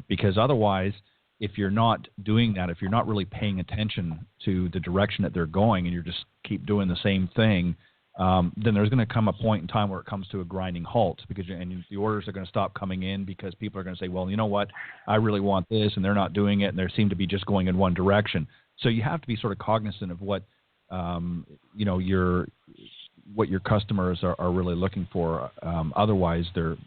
because otherwise, if you're not doing that, if you're not really paying attention to the direction that they're going, and you just keep doing the same thing, then there's going to come a point in time where it comes to a grinding halt, and the orders are going to stop coming in because people are going to say, well, you know what, I really want this, and they're not doing it, and they seem to be just going in one direction. So you have to be sort of cognizant of what your customers are really looking for. Otherwise, they're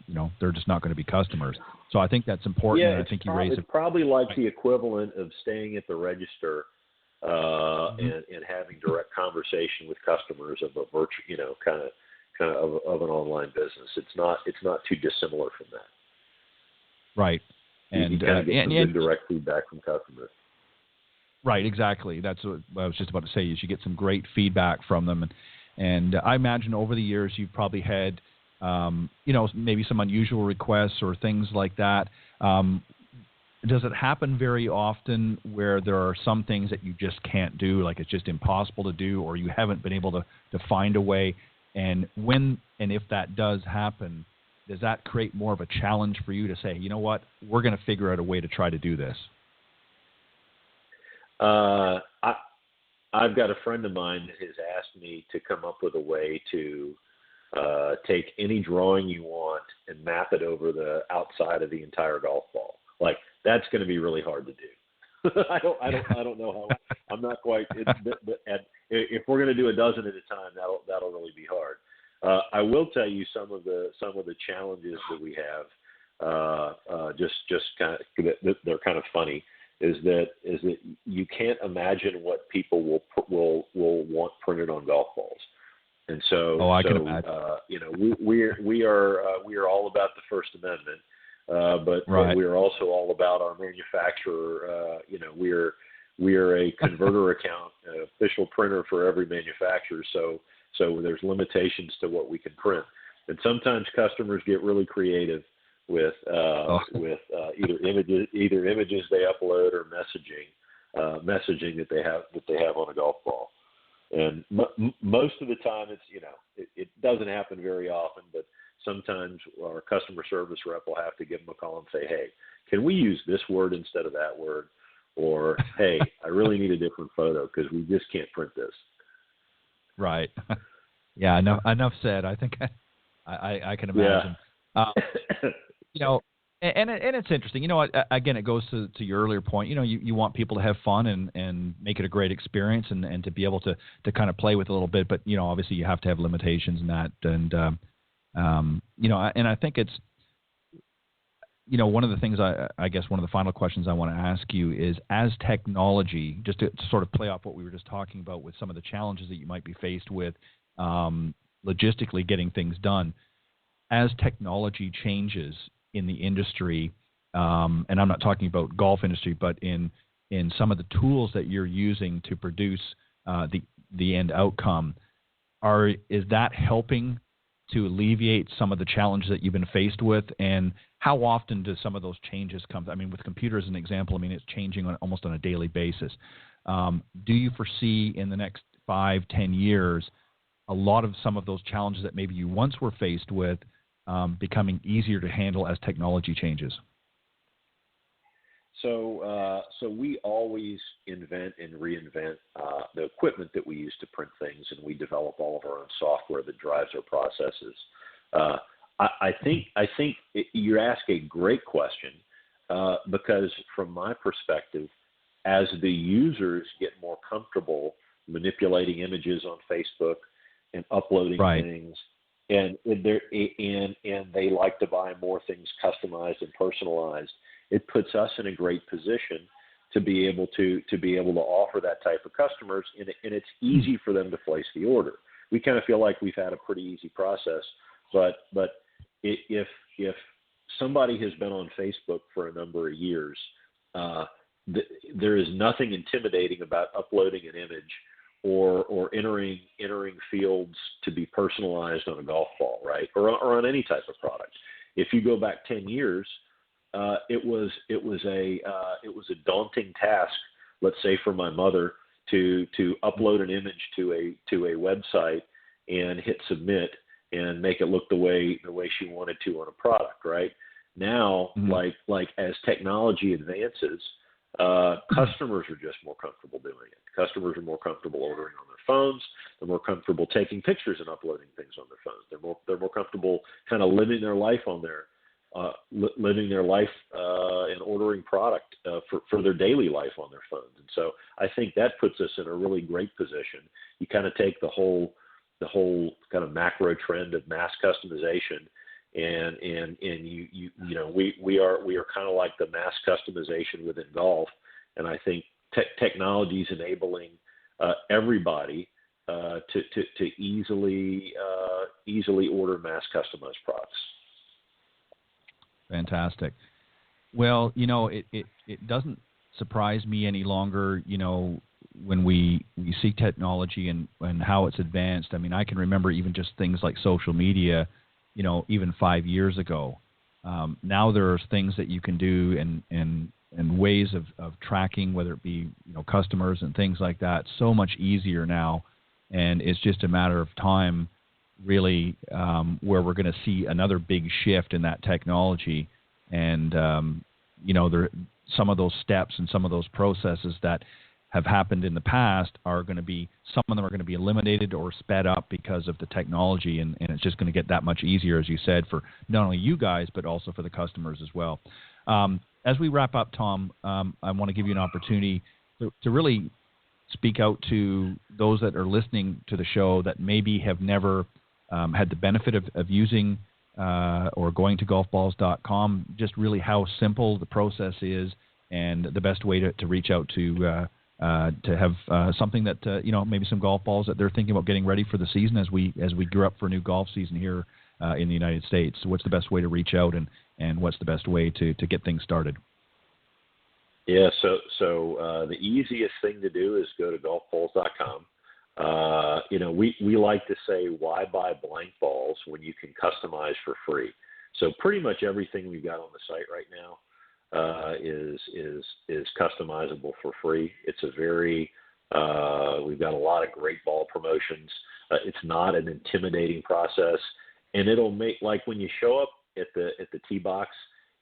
just not going to be customers. So I think that's important. Yeah, and I think you raised it's probably like the equivalent of staying at the register and having direct conversation with customers of a virtual, kind of an online business. It's not too dissimilar from that. Right. And you kind of get some good direct feedback from customers. Right, exactly. That's what I was just about to say. Is you get some great feedback from them, and I imagine over the years you've probably had, maybe some unusual requests or things like that. Does it happen very often where there are some things that you just can't do, like it's just impossible to do, or you haven't been able to find a way? And when and if that does happen, does that create more of a challenge for you to say, you know what, we're going to figure out a way to try to do this? I've got a friend of mine that has asked me to come up with a way to take any drawing you want and map it over the outside of the entire golf ball. Like, that's going to be really hard to do. I don't know how. I'm not quite. If we're going to do a dozen at a time, that'll really be hard. I will tell you some of the challenges that we have. Just kind of, they're kind of funny. Is that you can't imagine what people will want printed on golf balls, and so I can imagine. We are all about the First Amendment, but we are also all about our manufacturer. We are a converter account, an official printer for every manufacturer. So there's limitations to what we can print, and sometimes customers get really creative with either images they upload or messaging that they have on a golf ball. And most of the time, it doesn't happen very often, but sometimes our customer service rep will have to give them a call and say, hey, can we use this word instead of that word? Or, hey, I really need a different photo because we just can't print this. Right. Yeah, enough said. I think I can imagine. Yeah. And it's interesting. Again, it goes to your earlier point. You want people to have fun and make it a great experience and to be able to kind of play with it a little bit. But obviously you have to have limitations in that. And and I think it's one of the things I guess one of the final questions I want to ask you is, as technology, just to sort of play off what we were just talking about with some of the challenges that you might be faced with logistically getting things done. As technology changes in the industry, and I'm not talking about golf industry, but in some of the tools that you're using to produce the end outcome, is that helping to alleviate some of the challenges that you've been faced with? And how often do some of those changes come? I mean, with computers as an example, it's changing almost on a daily basis. Do you foresee in the next 5-10 years a lot of some of those challenges that maybe you once were faced with becoming easier to handle as technology changes? So we always invent and reinvent the equipment that we use to print things, and we develop all of our own software that drives our processes. I think you ask a great question because from my perspective, as the users get more comfortable manipulating images on Facebook and uploading things, and they like to buy more things customized and personalized, it puts us in a great position to be able to offer that type of customers, and it's easy for them to place the order. We kind of feel like we've had a pretty easy process, but if somebody has been on Facebook for a number of years, there is nothing intimidating about uploading an image or entering fields to be personalized on a golf ball, right? Or on any type of product. If you go back 10 years, it was a daunting task, let's say for my mother, to upload an image to a website and hit submit and make it look the way she wanted to on a product, right? Now, like as technology advances, customers are just more comfortable doing it. Customers are more comfortable ordering on their phones. They're more comfortable taking pictures and uploading things on their phones. They're more comfortable kind of living their life on their and ordering product for their daily life on their phones. And so I think that puts us in a really great position. You kind of take the whole kind of macro trend of mass customization, and you know, we are kind of like the mass customization within golf. And I think technology is enabling everybody to easily order mass customized products. Fantastic. Well, you know, it doesn't surprise me any longer, you know, when we see technology and how it's advanced. I mean, I can remember even just things like social media, you know, even 5 years ago. Now there's things that you can do and ways of tracking, whether it be, you know, customers and things like that, so much easier now. And it's just a matter of time, really, where we're going to see another big shift in that technology. And, you know, some of those steps and some of those processes that have happened in the past are going to be, some of them are going to be eliminated or sped up because of the technology. And it's just going to get that much easier, as you said, for not only you guys, but also for the customers as well. As we wrap up, Tom, I want to give you an opportunity to really speak out to those that are listening to the show that maybe have never had the benefit of using or going to golfballs.com, just really how simple the process is and the best way to reach out to have something that, you know, maybe some golf balls that they're thinking about getting ready for the season as we gear up for a new golf season here in the United States. So what's the best way to reach out and what's the best way to get things started? Yeah, so the easiest thing to do is go to golfballs.com. You know, we like to say, why buy blank balls when you can customize for free? So pretty much everything we've got on the site right now is customizable for free. It's a very we've got a lot of great ball promotions. It's not an intimidating process, and it'll make, like, when you show up at the tee box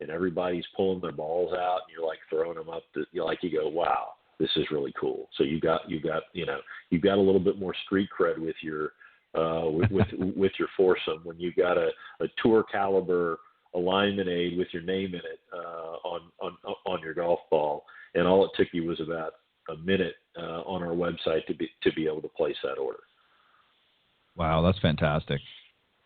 and everybody's pulling their balls out and you're like throwing them up, you go, wow, this is really cool. So you've got a little bit more street cred with your with your foursome when you've got a tour caliber alignment aid with your name in it on your golf ball, and all it took you was about a minute on our website to be able to place that order. Wow, that's fantastic.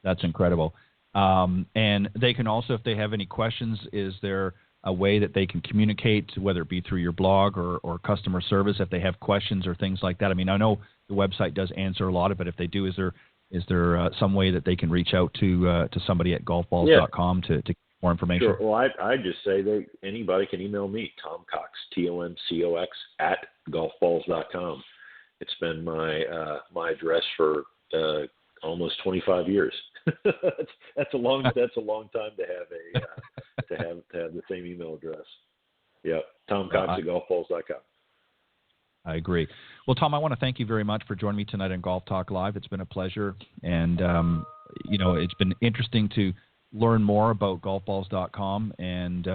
That's incredible. And they can also, if they have any questions, is there a way that they can communicate, whether it be through your blog or customer service, if they have questions or things like that? I mean, I know the website does answer a lot of it. If they do, is there some way that they can reach out to somebody at golfballs.com to get more information? Sure. Well, I just say that anybody can email me, Tom Cox, TOMCOX @golfballs.com. It's been my address for almost 25 years. That's a long time to have the same email address. Yeah, Tom Cox @golfballs.com. I agree. Well, Tom, I want to thank you very much for joining me tonight on Golf Talk Live. It's been a pleasure, and you know, it's been interesting to learn more about golfballs.com, and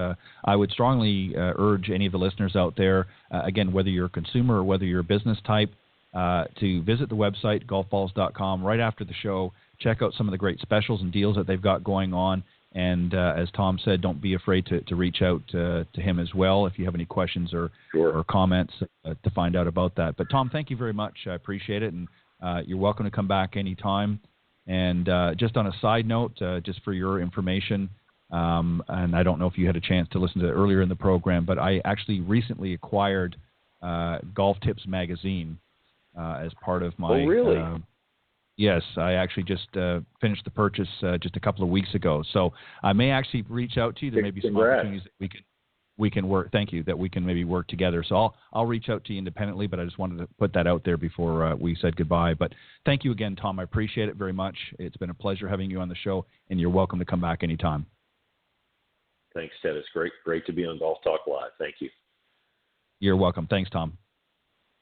I would strongly urge any of the listeners out there, again, whether you're a consumer or whether you're a business type, to visit the website, golfballs.com, right after the show. Check out some of the great specials and deals that they've got going on. And as Tom said, don't be afraid to reach out to him as well if you have any questions or comments to find out about that. But, Tom, thank you very much. I appreciate it. And you're welcome to come back anytime. And just on a side note, just for your information, and I don't know if you had a chance to listen to it earlier in the program, but I actually recently acquired Golf Tips Magazine as part of my... Oh, really? Yes, I actually just finished the purchase just a couple of weeks ago. So I may actually reach out to you. There may be some opportunities that we can work. Thank you, that we can maybe work together. So I'll reach out to you independently, but I just wanted to put that out there before we said goodbye. But thank you again, Tom. I appreciate it very much. It's been a pleasure having you on the show, and you're welcome to come back anytime. Thanks, Ted. It's great to be on Golf Talk Live. Thank you. You're welcome. Thanks, Tom.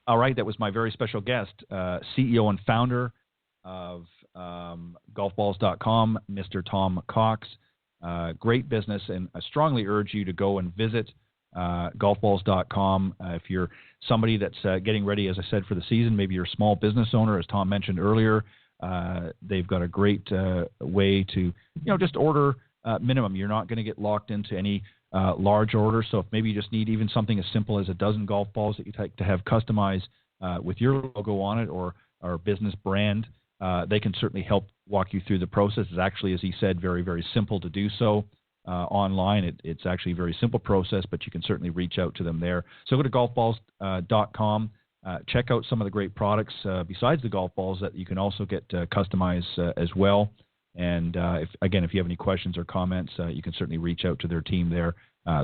All right, that was my very special guest, CEO and founder of golfballs.com, Mr. Tom Cox. Great business, and I strongly urge you to go and visit golfballs.com. If you're somebody that's getting ready, as I said, for the season, maybe you're a small business owner, as Tom mentioned earlier, they've got a great way to, just order minimum. You're not going to get locked into any large order. So if maybe you just need even something as simple as a dozen golf balls that you'd like to have customized with your logo on it or business brand, they can certainly help walk you through the process. It's actually, as he said, very, very simple to do so online. It's actually a very simple process, but you can certainly reach out to them there. So go to golfballs.com. Check out some of the great products besides the golf balls that you can also get customized as well. And if you have any questions or comments, you can certainly reach out to their team there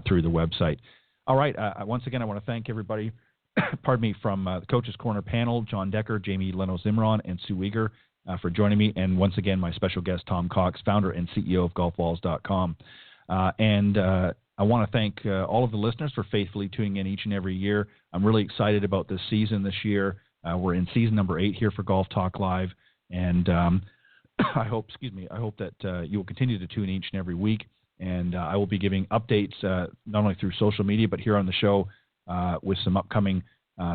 through the website. All right. Once again, I want to thank everybody, pardon me, from the Coach's Corner panel, John Decker, Jamie Leno-Zimron, and Sue Eager for joining me. And once again, my special guest, Tom Cox, founder and CEO of golfballs.com. And I want to thank all of the listeners for faithfully tuning in each and every year. I'm really excited about this season this year. We're in season number 8 here for Golf Talk Live. And I hope that you will continue to tune each and every week. And I will be giving updates not only through social media, but here on the show with some upcoming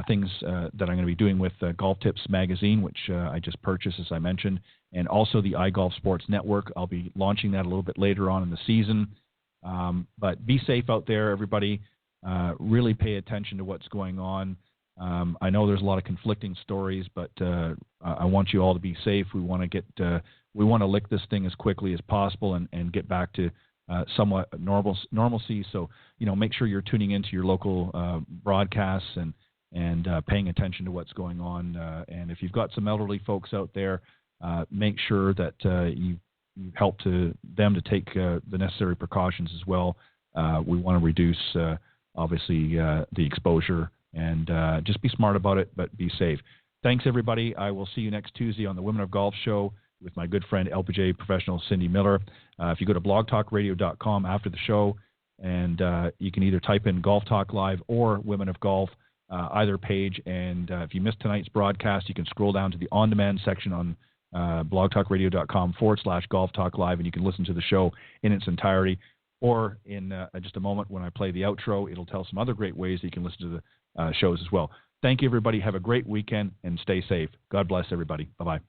things that I'm going to be doing with Golf Tips Magazine, which I just purchased, as I mentioned, and also the iGolf Sports Network. I'll be launching that a little bit later on in the season. But be safe out there, everybody. Really pay attention to what's going on. I know there's a lot of conflicting stories, but I want you all to be safe. We want to lick this thing as quickly as possible and get back to somewhat normalcy. So, make sure you're tuning into your local broadcasts and paying attention to what's going on. And if you've got some elderly folks out there, make sure that you help them to take the necessary precautions as well. We want to reduce, obviously, the exposure. And just be smart about it, but be safe. Thanks, everybody. I will see you next Tuesday on the Women of Golf show with my good friend, LPGA professional Cindy Miller. If you go to blogtalkradio.com after the show, and you can either type in Golf Talk Live or Women of Golf, either page. And if you missed tonight's broadcast, you can scroll down to the on-demand section on blogtalkradio.com/Golf Talk Live, and you can listen to the show in its entirety. Or in just a moment when I play the outro, it'll tell some other great ways that you can listen to the shows as well. Thank you, everybody. Have a great weekend and stay safe. God bless everybody. Bye-bye.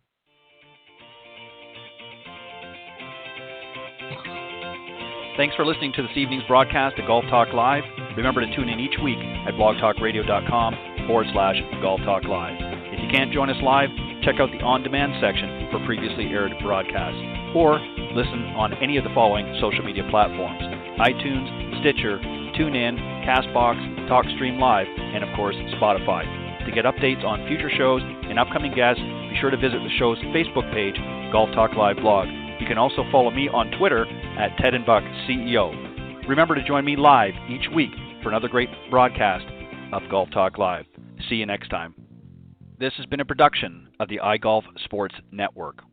Thanks for listening to this evening's broadcast of Golf Talk Live. Remember to tune in each week at blogtalkradio.com/Golf Talk Live. If you can't join us live, check out the on-demand section for previously aired broadcasts, or listen on any of the following social media platforms: iTunes, Stitcher, TuneIn, CastBox, TalkStream Live, and of course, Spotify. To get updates on future shows and upcoming guests, be sure to visit the show's Facebook page, Golf Talk Live Blog. You can also follow me on Twitter at Ted and Buck CEO. Remember to join me live each week for another great broadcast of Golf Talk Live. See you next time. This has been a production of the iGolf Sports Network.